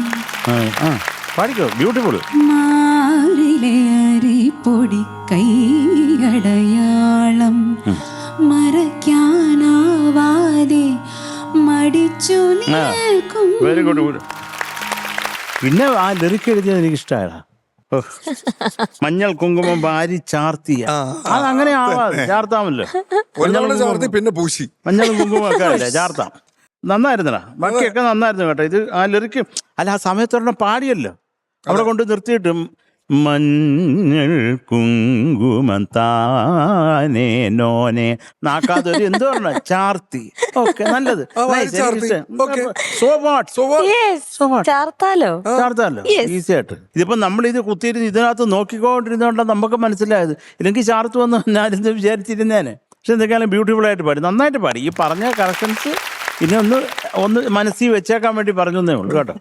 പാടിക്കോ, ബ്യൂട്ടിഫുൾ. മാറിലെ അരിപ്പൊടി കൈയടയാളം മറയ്ക്കാനാവാതെ മടിച്ചു നിൽക്കും. Very good. പിന്നെ ആ ലിറിക്ക് എഴുതിയത് എനിക്ക് ഇഷ്ടമായതാ. മഞ്ഞൾ കുങ്കുമം വാരി ചാർത്തിയ, അത് അങ്ങനെ ആവാതെ ചാർത്താമല്ലോ. പിന്നെ പൂശി മഞ്ഞളും കുങ്കുമം ഒക്കെ അല്ലേ ചാർത്താം. നന്നായിരുന്നടാ, ബാക്കിയൊക്കെ നന്നായിരുന്നു കേട്ടോ. ഇത് ആ ലിറിക്ക് അല്ല, ആ സമയത്തൊരെണ്ണം പാടിയല്ലോ അവിടെ കൊണ്ട് നിർത്തിയിട്ട് മഞ്ഞൾ കുങ്കുമം താനേ നോനെ നാക്കാതൊരു എന്തോ പറഞ്ഞ ചാർത്തി. ഓക്കെ, നല്ലത്. ചാർത്താലോ ഈസി ആയിട്ട്. ഇതിപ്പോ നമ്മളിത് കുത്തിയിരുന്ന് ഇതിനകത്ത് നോക്കിക്കൊണ്ടിരുന്നോണ്ടാ നമുക്ക് മനസ്സിലായത്. ഇല്ലെങ്കിൽ ചാർത്ത് വന്ന് ഞാനിത് വിചാരിച്ചിരുന്നേനെ. പക്ഷെ എന്തൊക്കെയാലും ബ്യൂട്ടിഫുൾ ആയിട്ട് പാടി, നന്നായിട്ട് പാടി. ഈ പറഞ്ഞ കറക്ഷൻസ് ഇനി ഒന്ന് മനസ്സിൽ വെച്ചേക്കാൻ വേണ്ടി പറഞ്ഞേ ഉള്ളൂ കേട്ടോ.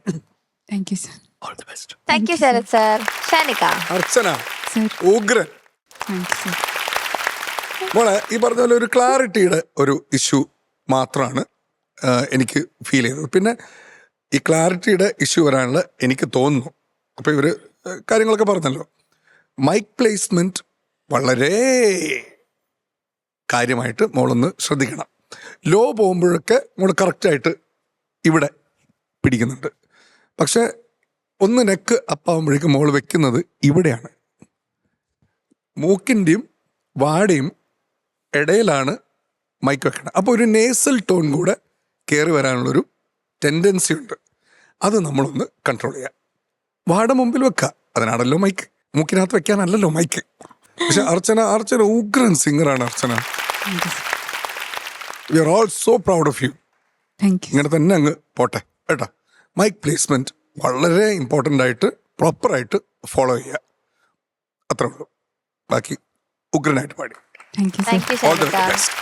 Thank you sir. All the best. Thank you Sarath sir. Shanika. Archana ഉഗ്രൻ. മോളെ ഈ പറഞ്ഞ പോലെ ഒരു ക്ലാരിറ്റിയുടെ ഒരു ഇഷ്യൂ മാത്രമാണ് എനിക്ക് ഫീൽ ചെയ്തത്. പിന്നെ ഈ ക്ലാരിറ്റിയുടെ ഇഷ്യൂ വരാനുള്ള എനിക്ക് തോന്നുന്നു, അപ്പോൾ ഇവർ കാര്യങ്ങളൊക്കെ പറഞ്ഞല്ലോ, മൈക്ക് പ്ലേസ്മെൻറ്റ് വളരെ കാര്യമായിട്ട് മോളൊന്ന് ശ്രദ്ധിക്കണം. ലോ പോകുമ്പോഴൊക്കെ മോൾ കറക്റ്റായിട്ട് ഇവിടെ പിടിക്കുന്നുണ്ട്. പക്ഷെ ഒന്ന് നെക്ക് അപ്പാവുമ്പോഴേക്കും മോൾ വെക്കുന്നത് ഇവിടെയാണ്. മൂക്കിൻ്റെയും വാടയും ഇടയിലാണ് മൈക്ക് വെക്കണം. അപ്പോൾ ഒരു നേസൽ ടോൺ കൂടെ കയറി വരാനുള്ളൊരു ടെൻഡൻസി ഉണ്ട്. അത് നമ്മളൊന്ന് കൺട്രോൾ ചെയ്യാം. വാട മുമ്പിൽ വെക്കുക, അതിനാണല്ലോ മൈക്ക്. മൂക്കിനകത്ത് വെക്കാനല്ലല്ലോ മൈക്ക്. പക്ഷെ അർച്ചന ഉഗ്രൻ സിംഗറാണ്. Archana, we are all so proud of you. Thank you. ഇങ്ങനെ തന്നെ അങ്ങ് പോട്ടെ കേട്ടോ. മൈക്ക് പ്ലേസ്മെന്റ് വളരെ ഇമ്പോർട്ടൻ്റ് ആയിട്ട് പ്രോപ്പറായിട്ട് ഫോളോ ചെയ്യുക, അത്രേ ഉള്ളൂ. ബാക്കി ഉഗ്രനായിട്ട് പാടി. Thank you sir. Thank you all the Sharika. Best.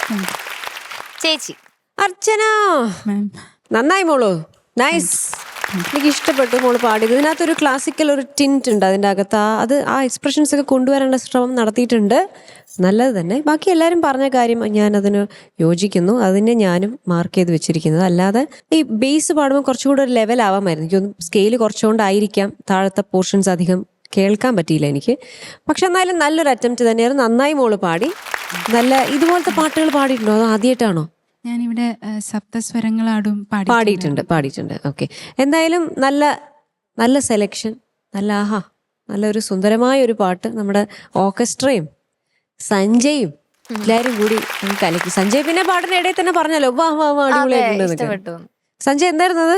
ചേച്ചി അർച്ചന മാം നന്നായി മോളു, നൈസ്. എനിക്ക് ഇഷ്ടപ്പെട്ടു മോള് പാടിയത്. ഇതിനകത്തൊരു ക്ലാസിക്കൽ ഒരു ടിൻറ്റ് ഉണ്ട് അതിൻ്റെ അകത്ത്. ആ എക്സ്പ്രഷൻസ് ഒക്കെ കൊണ്ടുവരാനുള്ള ശ്രമം നടത്തിയിട്ടുണ്ട്. നല്ലത് തന്നെ. ബാക്കി എല്ലാവരും പറഞ്ഞ കാര്യം ഞാൻ അതിന് യോജിക്കുന്നു. അതിനെ ഞാനും മാർക്ക് ചെയ്ത് വെച്ചിരിക്കുന്നത്. അല്ലാതെ ഈ ബേസ് പാടുമ്പോൾ കുറച്ചുകൂടെ ഒരു ലെവൽ ആവാമായിരുന്നു. എനിക്കൊന്ന് സ്കെയില് കുറച്ചുകൊണ്ടായിരിക്കാം താഴത്തെ പോർഷൻസ് അധികം കേൾക്കാൻ പറ്റിയില്ല എനിക്ക്. പക്ഷെ എന്നാലും നല്ലൊരു അറ്റംപ്റ്റ് തന്നെയായിരുന്നു. നന്നായി മോള് പാടി. നല്ല ഇതുപോലത്തെ പാട്ടുകൾ പാടിയിട്ടുണ്ടോ അതോ ആദ്യമായിട്ടാണോ? ഞാനിവിടെ സപ്തസ്വരങ്ങളാടും പാടിയിട്ടുണ്ട്. ഓക്കെ, എന്തായാലും നല്ല സെലക്ഷൻ, നല്ലൊരു സുന്ദരമായ ഒരു പാട്ട്. നമ്മുടെ ഓർക്കസ്ട്രയും സഞ്ജയും എല്ലാരും കൂടി കലക്കി. സഞ്ജയ് പിന്നെ പാട്ടിന്റെ ഇടയിൽ തന്നെ പറഞ്ഞല്ലോ വാ വാ വാ അടിപൊളിയായിട്ടുണ്ട്. ഇഷ്ടപ്പെട്ടു. സഞ്ജയ് എന്തായിരുന്നത്?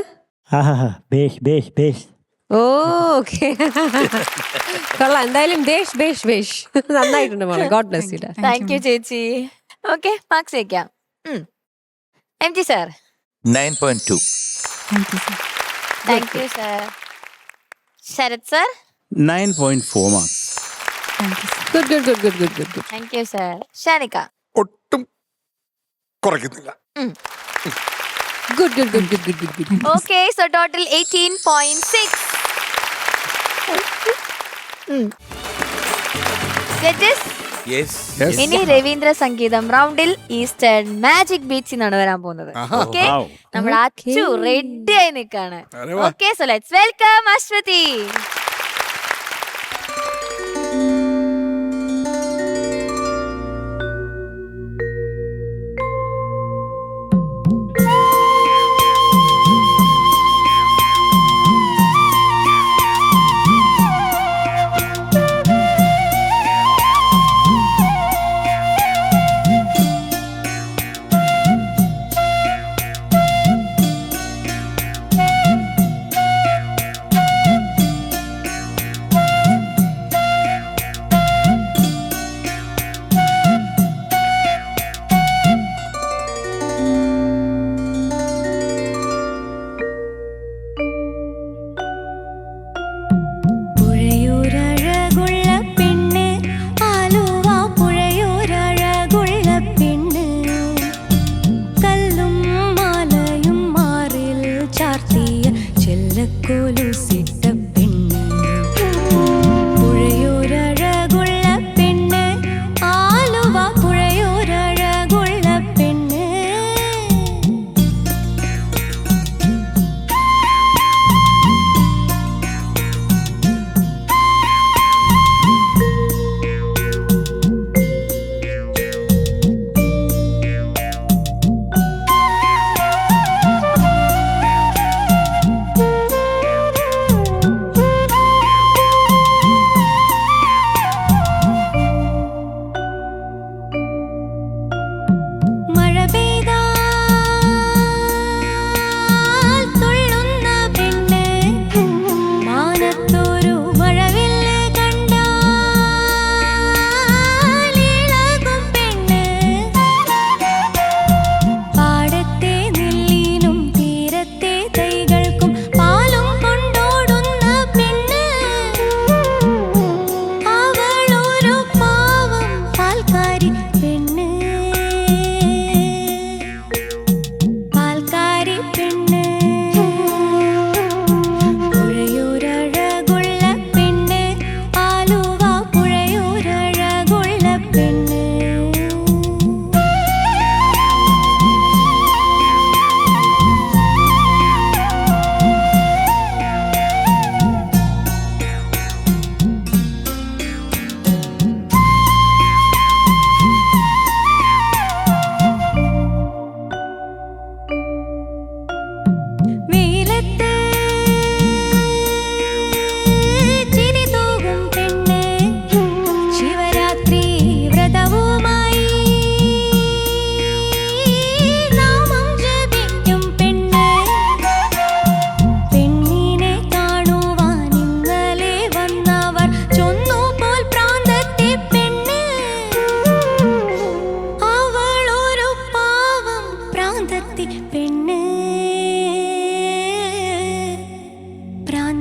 ഓക്കെ കൊള്ളാം. എന്തായാലും ബേഷ് നന്നായിട്ടുണ്ട് മോളെ. God bless you. Thank you ചേച്ചി. ഓക്കെ, മാർക്സ് വെക്കാം. M G sir 9.2. Thank you sir. Thank you sir. Sarath sir 9.4 marks. Thank you sir. Good. Thank you sir. Shanika ഒട്ടും കുറയ്ക്കുന്നില്ല. Good. Okay, so total 18.6. Judges, Yes. ഇനി രവീന്ദ്ര സംഗീതം റൗണ്ടിൽ eastern magic beats എന്നാണ് വരാൻ പോകുന്നത്. Okay, Wow. നമ്മുടെ അച്ചു റെഡി ആയി നിൽക്കാണ്. അരെ വാ. Okay, so let's welcome Aswathy.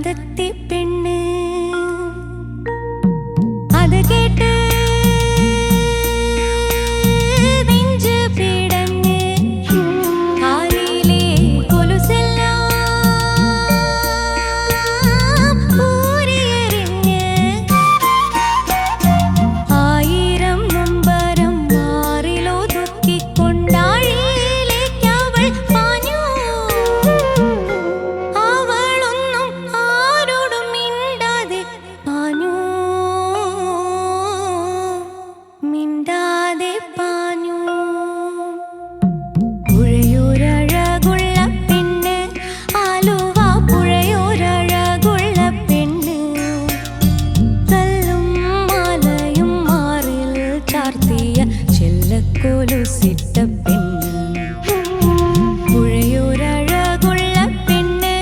പ്രാന്തത്തി പെണ്ണ് അത് കേട്ട് നെഞ്ച് പിടഞ്ഞ് കാലിലെ കൊലുസെല്ലാം ഊരിയെറിഞ്ഞ് ആയിരം നൊമ്പരം മാറിലൊതുക്കിക്കൊണ്ടാഴിയിലേക്ക് അവൾ പാഞ്ഞു. അവളൊന്നും ആരോടും മിണ്ടാതെ പാഞ്ഞു, മിണ്ടാതെ പാഞ്ഞു. പുഴയോരഴകുള്ള പെണ്ണ്, ആലുവ പുഴയോരഴകുള്ള പെണ്ണ്, കല്ലും മാലയും മാറിൽ ചാർത്തിയ ചെല്ലക്കൊലുസിട്ട പെണ്ണ്. പുഴയോരഴകുള്ള പെണ്ണ്,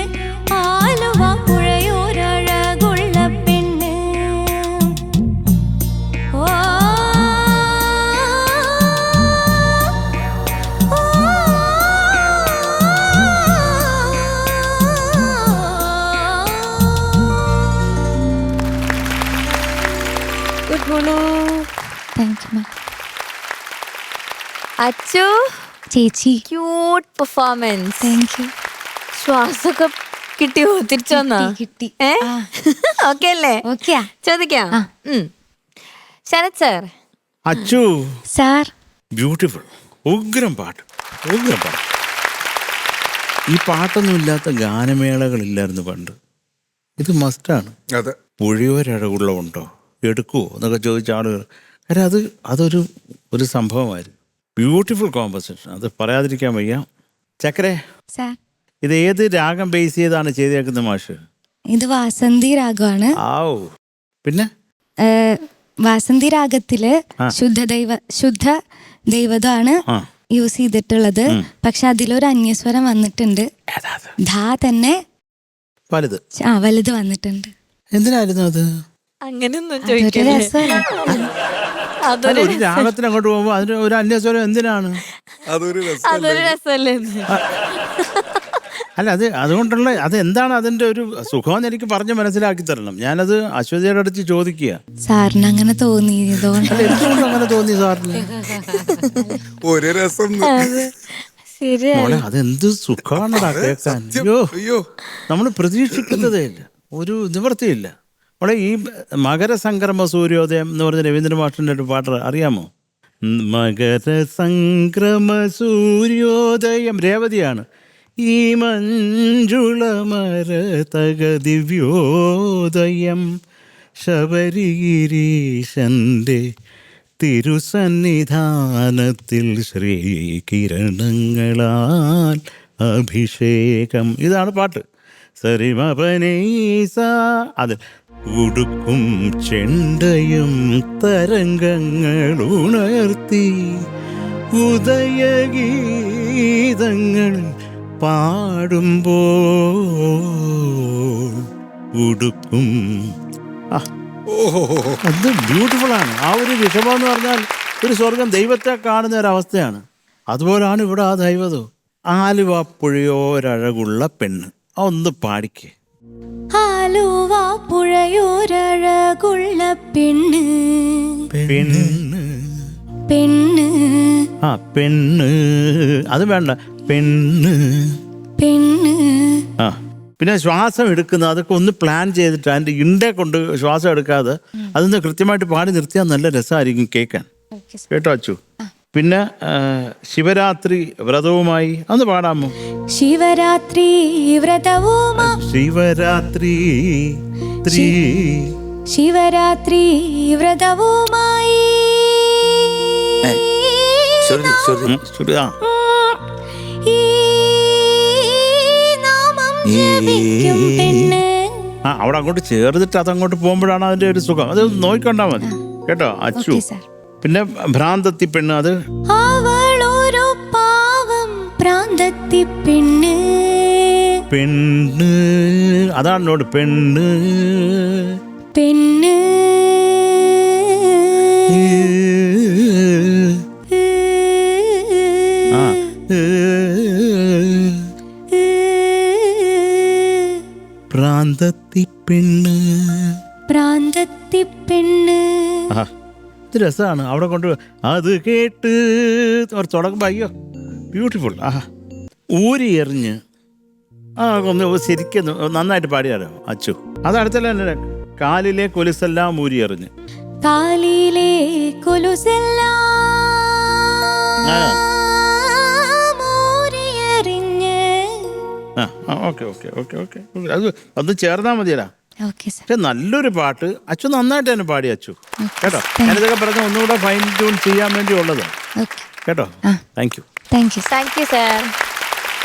ആലുവ പുഴയോരഴകുള്ള പെണ്ണ്. ഓ ഗുഡ് മോണോ. Thank you ma'am. അച്ചു, ചേച്ചി ക്യൂട്ട് പെർഫോമൻസ്. Thank you. ശ്വാസമൊക്കെ കിട്ടിയോ? തിരിച്ചു വന്നാ? കിട്ടി. ഓക്കെ അല്ലേ? ഓക്കെയാ ചോദിക്കാം. Sarath sir. Achu, sir. Beautiful. ഉഗ്രം പാട്ട്, ഉഗ്രം പാട്ട്. ഈ പാട്ടൊന്നും ഇല്ലാത്ത ഗാനമേളകളില്ലായിരുന്നു പണ്ട്. ഇത് മസ്റ്റാണ്. അതെ. പുഴയോരഴകുള്ള ഉണ്ടോ, എടുക്കുവോ എന്നൊക്കെ ചോദിച്ച ആളുകൾ. കാരണം ഒരു സംഭവമായിരുന്നു. ബ്യൂട്ടിഫുൾ കോമ്പസിഷൻ, അത് പറയാതിരിക്കാൻ വയ്യ. ചക്കരെ, സാർ. ഇത് ഏത് രാഗം ബേസ് ചെയ്താണ് ചെയ്തേക്കുന്നത് മാഷ്? ഇത് വാസന്തി രാഗമാണ്. ആവൂ. പിന്നെ വാസന്തി രാഗത്തില് ശുദ്ധ ദൈവതമാണ് യൂസ് ചെയ്തിട്ടുള്ളത്. പക്ഷെ അതിലൊരു അന്യസ്വരം വന്നിട്ടുണ്ട്. ധാ തന്നെ വലുത് വലുത് വന്നിട്ടുണ്ട്. എന്തിനായിരുന്നു അത്? അങ്ങനെയൊന്നും അതൊരു ചോദിക്കല്ലേ. രസമല്ലേ? അല്ല, ഒരു രാഗത്തിന് അങ്ങോട്ട് പോകുമ്പോ അതിന് ഒരു അന്യസ്വരം എന്തിനാണ്? അതൊരു അതൊരു രസമല്ലേ? അല്ല, അതുകൊണ്ടുള്ള അതെന്താണ് അതിന്റെ ഒരു സുഖമെന്ന് എനിക്ക് പറഞ്ഞ് മനസ്സിലാക്കി തരണം. ഞാനത് അശ്വതിയുടെ അടുത്ത് ചോദിക്കുക. സാറിന് അങ്ങനെ തോന്നിയതുകൊണ്ട്. അല്ല, എന്തുകൊണ്ട് അങ്ങനെ തോന്നി സാറിന്? ഒരു രസം. മോളെ, അതെന്ത് സുഖമാണടാ കേൾക്കാൻ. അയ്യോ, നമ്മൾ പ്രതീക്ഷിക്കുന്നതേ ഇല്ല, ഒരു നിവൃത്തിയില്ല. മോളെ, ഈ മകരസംക്രമ സൂര്യോദയം എന്ന് പറഞ്ഞ രവീന്ദ്ര മാഷിന്റെ ഒരു പാട്ട് അറിയാമോ? മകരസംക്രമ സൂര്യോദയം, രേവതിയാണ്. ഈ മഞ്ജുളമരതക ദിവ്യോദയം ശബരിഗിരീശന്റെ തിരുസന്നിധാനത്തിൽ ശ്രീകിരണങ്ങളാൽ അഭിഷേകം. ഇതാണ് പാട്ട്. സരിമപനീസ. അത് ഉടുക്കും ചെണ്ടയും തരംഗങ്ങൾ ഉണർത്തി ഉദയഗീതങ്ങൾ പാടുമ്പോൾ ഉടുക്കും. അത് ബ്യൂട്ടിഫുൾ ആണ്. ആ ഒരു ഋഷഭം എന്ന് പറഞ്ഞാൽ ഒരു സ്വർഗം, ദൈവത്തെ കാണുന്ന ഒരവസ്ഥയാണ്. അതുപോലാണ് ഇവിടെ ആ ദൈവതോ. ആലുവ പുഴയോരഴകുള്ള പെണ്ണ്, ഒന്ന് പാടിക്കേ. ആലുവ പുഴയോരഴകുള്ള പെണ്ണ്, പെണ്ണ്, പെണ്ണ്, പെണ്ണ്. അത് വേണ്ട, പെണ്ണ്, പെണ്ണ്. പിന്നെ ശ്വാസം എടുക്കുന്നത് അതൊക്കെ ഒന്ന് പ്ലാൻ ചെയ്തിട്ട് അതിൻ്റെ ഇണ്ടേ കൊണ്ട് ശ്വാസം എടുക്കാതെ അതൊന്ന് കൃത്യമായിട്ട് പാടി നിർത്തിയാൽ നല്ല രസമായിരിക്കും കേൾക്കാൻ. കേട്ടോ അച്ചു? പിന്നെ ശിവരാത്രി വ്രതവുമായി ഒന്ന് പാടാമോ? ശിവരാത്രി വ്രതവുമായി, ശിവരാത്രി ശിവരാത്രി വ്രതവുമായി പെണ്ണ്. അവിടെ അങ്ങോട്ട് ചേർന്നിട്ട് അതങ്ങോട്ട് പോകുമ്പോഴാണ് അതിന്റെ ഒരു സുഖം. അത് നോക്കിക്കൊണ്ടാ മതി കേട്ടോ അച്ചു. പിന്നെ ഭ്രാന്തത്തി പെണ്ണ്, അത് അവളൊരു പാവം ഭ്രാന്തത്തി പെണ്ണ്, പെണ്ണ്. അതാണ് നോട്, പെണ്ണ്, പെണ്ണ്. പ്രാന്തത്തി പെണ്ണ്. പ്രാന്തത്തി പെണ്ണ്. ഇത് രസമാണ്. അവിടെ കൊണ്ട് അത് കേട്ട് തുടങ്ങുമ്പോൾ അയ്യോ ബ്യൂട്ടിഫുൾ. ഊരി എറിഞ്ഞ് ഒന്ന് ശരിക്കും നന്നായിട്ട് പാടിയാലോ അച്ചു. അത് അടുത്തല്ല തന്നെ കാലിലെ കൊലുസെല്ലാം ഊരി എറിഞ്ഞ്. കാലിലെ കൊലുസെല്ലാം ഊരിയെറിഞ്ഞ്. ഓക്കെ ഓക്കെ ഓക്കെ ഓക്കെ അത് ഒന്ന് ചേർന്നാ മതിയല്ല. Okay sir. പക്ഷെ നല്ലൊരു പാട്ട് അച്ചു നന്നായിട്ട് തന്നെ പാടി അച്ചു കേട്ടോ. ഞാനിതൊക്കെ പറഞ്ഞ ഒന്നുകൂടെ ഫൈൻ ട്യൂൺ ചെയ്യാൻ വേണ്ടി ഉള്ളത് ഓക്കെ. കേട്ടോ. Thank you. Thank you thank you sir.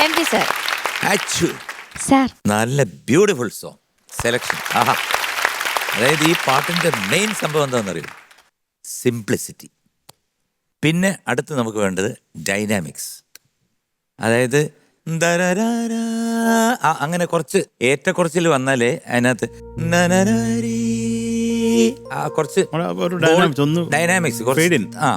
MP sir. Achu sir. നല്ല ബ്യൂട്ടിഫുൾ സോങ് സെലക്ഷൻ. ആഹാ, അതായത് ഈ പാട്ടിൻ്റെ മെയിൻ സംഭവം എന്താണെന്നറിയോ? സിംപ്ലിസിറ്റി. പിന്നെ അടുത്ത് നമുക്ക് വേണ്ടത് ഡൈനാമിക്സ്. അതായത് അങ്ങനെ കുറച്ച് ഏറ്റക്കുറച്ചിൽ വന്നാലേ അതിനകത്ത് കുറച്ച് dynamics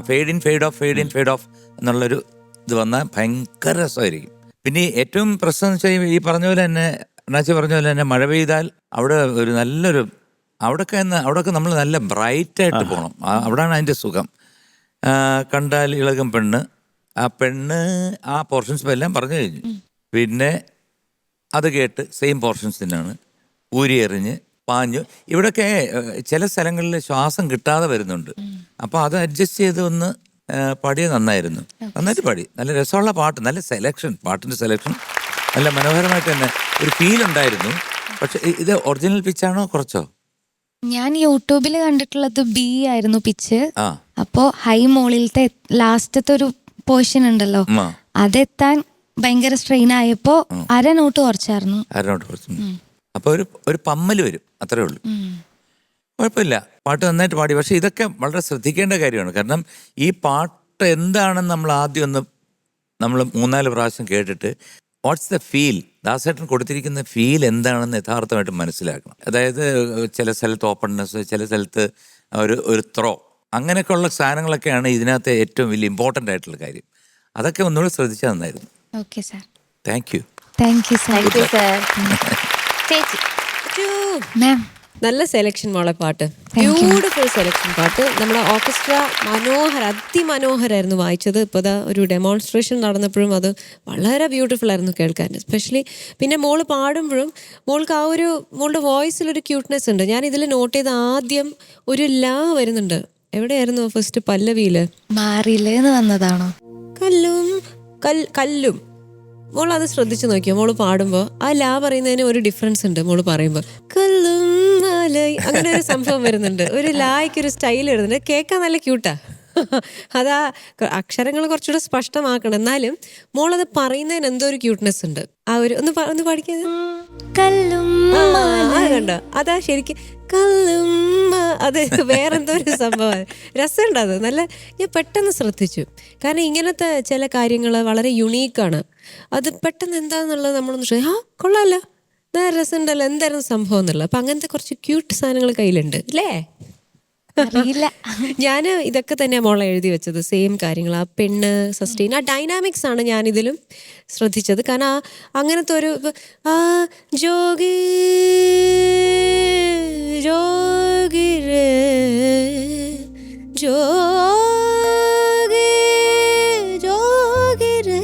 fade in fade of fade in fade of എന്നുള്ളൊരു ഇത് വന്നാൽ ഭയങ്കര രസമായിരിക്കും. പിന്നെ ഏറ്റവും പ്രശ്നം എന്ന് വെച്ചാൽ ഈ പറഞ്ഞ പോലെ തന്നെ അണ്ണാച്ചി പറഞ്ഞ പോലെ തന്നെ മഴ പെയ്താൽ അവിടെ ഒരു നല്ലൊരു അവിടെയൊക്കെ നമ്മൾ നല്ല ബ്രൈറ്റായിട്ട് പോകണം. അവിടെയാണ് അതിൻ്റെ സുഖം. കണ്ടാൽ ഇളകും പെണ്ണ്, ആ പെണ്ണ് ആ പോർഷൻസ് എല്ലാം പറഞ്ഞു കഴിഞ്ഞു. പിന്നെ അത് കേട്ട് സെയിം പോർഷൻസ് തന്നെയാണ് ഊരി എറിഞ്ഞ് പാഞ്ഞു. ഇവിടെയൊക്കെ ചില സ്ഥലങ്ങളിൽ ശ്വാസം കിട്ടാതെ വരുന്നുണ്ട്. അപ്പോൾ അത് അഡ്ജസ്റ്റ് ചെയ്ത് ഒന്ന് പാടിയത് നന്നായിരുന്നു. നന്നായിട്ട് പാടി. നല്ല രസമുള്ള പാട്ട്, നല്ല സെലക്ഷൻ, പാട്ടിൻ്റെ സെലക്ഷൻ നല്ല മനോഹരമായിട്ട് തന്നെ ഒരു ഫീൽ ഉണ്ടായിരുന്നു. പക്ഷെ ഇത് ഒറിജിനൽ പിച്ചാണോ കുറച്ചോ? ഞാൻ യൂട്യൂബിൽ കണ്ടിട്ടുള്ളത് ബി ആയിരുന്നു പിച്ച്. ആ, അപ്പോ ഹൈ മോളിലത്തെ ലാസ്റ്റത്തെ ഒരു പോർഷൻ ഉണ്ടല്ലോ, അതെത്താൻ ഭയങ്കര സ്ട്രെയിൻ ആയപ്പോ അര നോട്ട് കുറച്ചായിരുന്നു. അപ്പൊ ഒരു പമ്മല് വരും, അത്രേ ഉള്ളൂ. കുഴപ്പമില്ല, പാട്ട് നന്നായിട്ട് പാടി. പക്ഷെ ഇതൊക്കെ വളരെ ശ്രദ്ധിക്കേണ്ട കാര്യമാണ്. കാരണം ഈ പാട്ട് എന്താണെന്ന് നമ്മൾ ആദ്യം നമ്മൾ 3-4 പ്രാവശ്യം കേട്ടിട്ട് വാട്ട്സ് ദ ഫീൽ, ദാസേട്ടൻ കൊടുത്തിരിക്കുന്ന ഫീൽ എന്താണെന്ന് യഥാർത്ഥമായിട്ട് മനസ്സിലാക്കണം. അതായത് ചില സ്ഥലത്ത് ഓപ്പൺനെസ്, ചില സ്ഥലത്ത് ഒരു ത്രോ, അങ്ങനെയൊക്കെയുള്ള സാധനങ്ങളൊക്കെയാണ് ഇതിനകത്ത് ഏറ്റവും വലിയ ഇമ്പോർട്ടൻ്റ് ആയിട്ടുള്ള കാര്യം. അതൊക്കെ ഒന്നുകൂടെ ശ്രദ്ധിച്ചാൽ നന്നായിരുന്നു. Okay sir. Thank you. Thank you sir. Thank you sir. ചേച്ചി മാം. നല്ല സെലക്ഷൻ മോളെ പാട്ട്, ബ്യൂട്ടിഫുൾ സെലക്ഷൻ പാട്ട്. നമ്മുടെ ഓർക്കസ്ട്ര അതിമനോഹരായിരുന്നു വായിച്ചത്. ഇപ്പോൾ ഇതാ ഒരു ഡെമോൺസ്ട്രേഷൻ നടന്നപ്പോഴും അത് വളരെ ബ്യൂട്ടിഫുൾ ആയിരുന്നു കേൾക്കാൻ. എസ്പെഷ്യലി പിന്നെ മോള് പാടുമ്പോഴും മോൾക്ക് ആ ഒരു മോളുടെ വോയിസിലൊരു ക്യൂട്ട്നെസ് ഉണ്ട്. ഞാൻ ഇതിൽ നോട്ട് ചെയ്ത ആദ്യം ഒരു ലാ വരുന്നുണ്ട്. എവിടെയായിരുന്നു ഫസ്റ്റ് പല്ലവിയില്? മാറിയില്ലേന്ന് വന്നതാണോ? കല്ലും. മോൾ അത് ശ്രദ്ധിച്ചു നോക്കിയോ? മോള് പാടുമ്പോൾ ആ ലാ പറയുന്നതിന് ഒരു ഡിഫറൻസ് ഉണ്ട്. മോള് പറയുമ്പോൾ കല്ലും അങ്ങനെ ഒരു സംഭവം വരുന്നുണ്ട്. ഒരു ലായ്ക്ക് ഒരു സ്റ്റൈൽ വരുന്നുണ്ട്. കേൾക്കാൻ നല്ല ക്യൂട്ടാ. അതാ അക്ഷരങ്ങൾ കുറച്ചുകൂടെ സ്പഷ്ടമാക്കണം. എന്നാലും മോളത് പറയുന്നതിന് എന്തോ ഒരു ക്യൂട്ട്നെസ് ഉണ്ട്. ആ ഒരു ഒന്ന് പഠിക്കാൻ കണ്ടോ? അതാ ശരിക്കും കല്ലും. അത് വേറെന്തോ ഒരു സംഭവം, രസമുണ്ട് അത്. നല്ല ഞാൻ പെട്ടെന്ന് ശ്രദ്ധിച്ചു. കാരണം ഇങ്ങനത്തെ ചില കാര്യങ്ങൾ വളരെ യുണീക്കാണ്. അത് പെട്ടെന്ന് എന്താന്നുള്ളത് നമ്മളൊന്ന് കൊള്ളാമല്ലോ, രസമുണ്ടല്ലോ, എന്തായിരുന്നു സംഭവം എന്നുള്ളത്. അപ്പം അങ്ങനത്തെ കുറച്ച് ക്യൂട്ട് സാധനങ്ങൾ കയ്യിലുണ്ട് അല്ലേ? അറിയില്ല. ഞാൻ ഇതൊക്കെ തന്നെ മോളെ എഴുതി വെച്ചത്, സെയിം കാര്യങ്ങൾ. ആ പെണ്ണ് സസ്റ്റെയിൻ, ആ ഡൈനാമിക്സ് ആണ് ഞാനിതിലും ശ്രദ്ധിച്ചത്. കാരണം അങ്ങനത്തെ ഒരു ജോഗി ജോഗിരേ ജോഗി ജോഗിരേ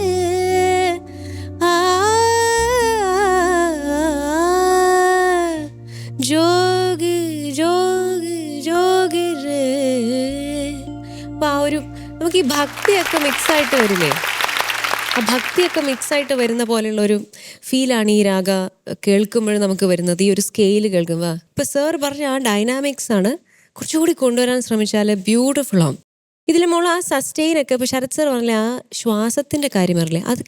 ജോഗി ജോഗി ജോഗിരേ. അപ്പം ആ ഒരു നമുക്ക് ഈ ഭക്തിയൊക്കെ മിക്സായിട്ട് വരില്ലേ? ആ ഭക്തിയൊക്കെ മിക്സായിട്ട് വരുന്ന പോലെയുള്ള ഒരു ഫീലാണ് ഈ രാഗ കേൾക്കുമ്പോൾ നമുക്ക് വരുന്നത്, ഈ ഒരു സ്കെയിൽ കേൾക്കുമ്പോൾ. ഇപ്പം സാർ പറഞ്ഞ ആ ഡൈനാമിക്സ് ആണ് കുറച്ചുകൂടി കൊണ്ടുവരാൻ ശ്രമിച്ചാൽ ബ്യൂട്ടിഫുൾ ആവും. ഇതിൽ മോൾ ആ സസ്റ്റെയിനൊക്കെ ഇപ്പോൾ ശരത് സാർ പറഞ്ഞില്ലേ, ആ ശ്വാസത്തിൻ്റെ കാര്യം പറഞ്ഞില്ലേ, അത്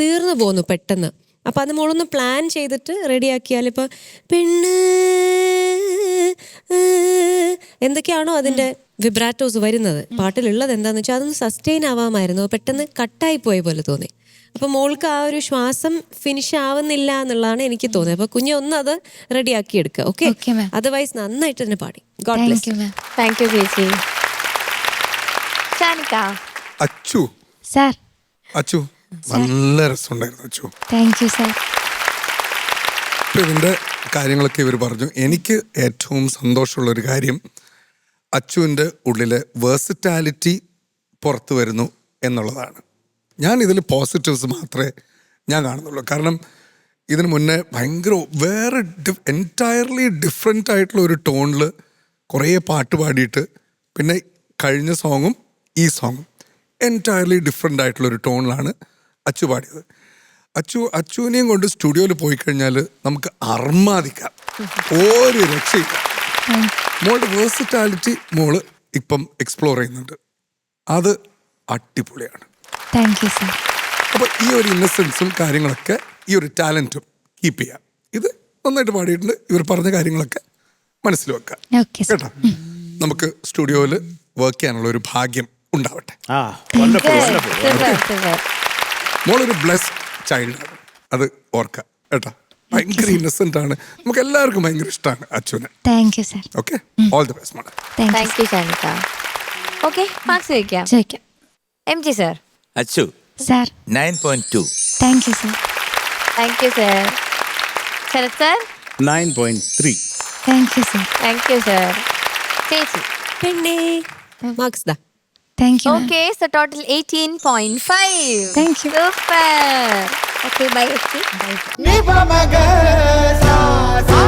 തീർന്നു പോകുന്നു പെട്ടെന്ന്. അപ്പം അത് മോളൊന്ന് പ്ലാൻ ചെയ്തിട്ട് റെഡിയാക്കിയാൽ ഇപ്പോൾ പെണ്ണ് എന്തൊക്കെയാണോ അതിൻ്റെ വിബ്രാറ്റോസ് വരുന്നത് പാട്ടിലുള്ളത് എന്താണെന്ന് വെച്ചാൽ അതൊന്ന് സസ്റ്റെയിൻ ആവാമായിരുന്നു. പെട്ടെന്ന് കട്ടായി പോയ പോലെ തോന്നി. അപ്പം മോൾക്ക് ആ ഒരു ശ്വാസം ഫിനിഷ് ആവുന്നില്ല എന്നുള്ളതാണ് എനിക്ക് തോന്നിയത്. അപ്പോൾ കുഞ്ഞ് ഒന്ന് അത് റെഡിയാക്കി എടുക്കുക. ഓക്കെ, അതർവൈസ് നന്നായിട്ട് തന്നെ പാടി. God bless you. Thank you ചേച്ചി. ഷാനിക്ക. അച്ചു സാർ. അച്ചു നല്ല രസമുണ്ടായിരുന്നു അച്ചു. Thank you sir. ഇപ്പം ഇതിൻ്റെ കാര്യങ്ങളൊക്കെ ഇവർ പറഞ്ഞു. എനിക്ക് ഏറ്റവും സന്തോഷമുള്ളൊരു കാര്യം അച്ചുവിൻ്റെ ഉള്ളിലെ വേഴ്സിറ്റാലിറ്റി പുറത്തു വരുന്നു എന്നുള്ളതാണ്. ഞാൻ ഇതിൽ പോസിറ്റീവ്സ് മാത്രമേ ഞാൻ കാണുന്നുള്ളൂ. കാരണം ഇതിന് മുന്നേ ഭയങ്കര വേറെ എൻറ്റയർലി ഡിഫറെൻ്റ് ആയിട്ടുള്ള ഒരു ടോണിൽ കുറേ പാട്ട് പാടിയിട്ട് പിന്നെ കഴിഞ്ഞ സോങ്ങും ഈ സോങ്ങും എൻറ്റയർലി ഡിഫറെൻ്റ് ആയിട്ടുള്ളൊരു ടോണിലാണ് അച്ചു പാടിയത്. അച്ചുവിനെയും കൊണ്ട് സ്റ്റുഡിയോയിൽ പോയി കഴിഞ്ഞാൽ നമുക്ക് അർമാദിക്കാം, ഒരു രക്ഷയില്ല. മോളുടെ വേഴ്സിറ്റാലിറ്റി മോള് ഇപ്പം എക്സ്പ്ലോർ ചെയ്യുന്നുണ്ട്, അത് അടിപൊളിയാണ്. Thank you sir. അപ്പോൾ ഈ ഒരു ഇന്നസെൻസും കാര്യങ്ങളൊക്കെ ഈ ഒരു ടാലൻറ്റും കീപ്പ് ചെയ്യാം. ഇത് നന്നായിട്ട് പാടിയിട്ടുണ്ട്. ഇവർ പറഞ്ഞ കാര്യങ്ങളൊക്കെ മനസ്സിൽ വെക്കാം ഓക്കെ സർ. കേട്ടോ. നമുക്ക് സ്റ്റുഡിയോയിൽ വർക്ക് ചെയ്യാനുള്ള ഒരു ഭാഗ്യം ഉണ്ടാവട്ടെ. മോളൊരു ബ്ലെസ്ഡ് ചൈൽഡാണ്, അത് ഓർക്കാം കേട്ടോ. ഭയങ്കര ഇന്നസെന്റ് ആണ്, നമുക്ക് എല്ലാവർക്കും ഭയങ്കര ഇഷ്ടമാണ് അച്ചുവിനെ. Thank you sir. Okay, all the best മോളെ. Thank you Shanika. Okay, marks ചോദിക്കാം. ചോദിക്കാം. MG sir. Achu sir. 9.2. Thank you sir. Thank you sir. Sarath sir. 9.3. Thank you sir. Thank you sir. ചേച്ചി. പിന്നെ മാർക്സ് ദാ. Thank you. Okay, so total 18.5. Thank you. Super. Okay, bye. Ni pa ma ga sa sa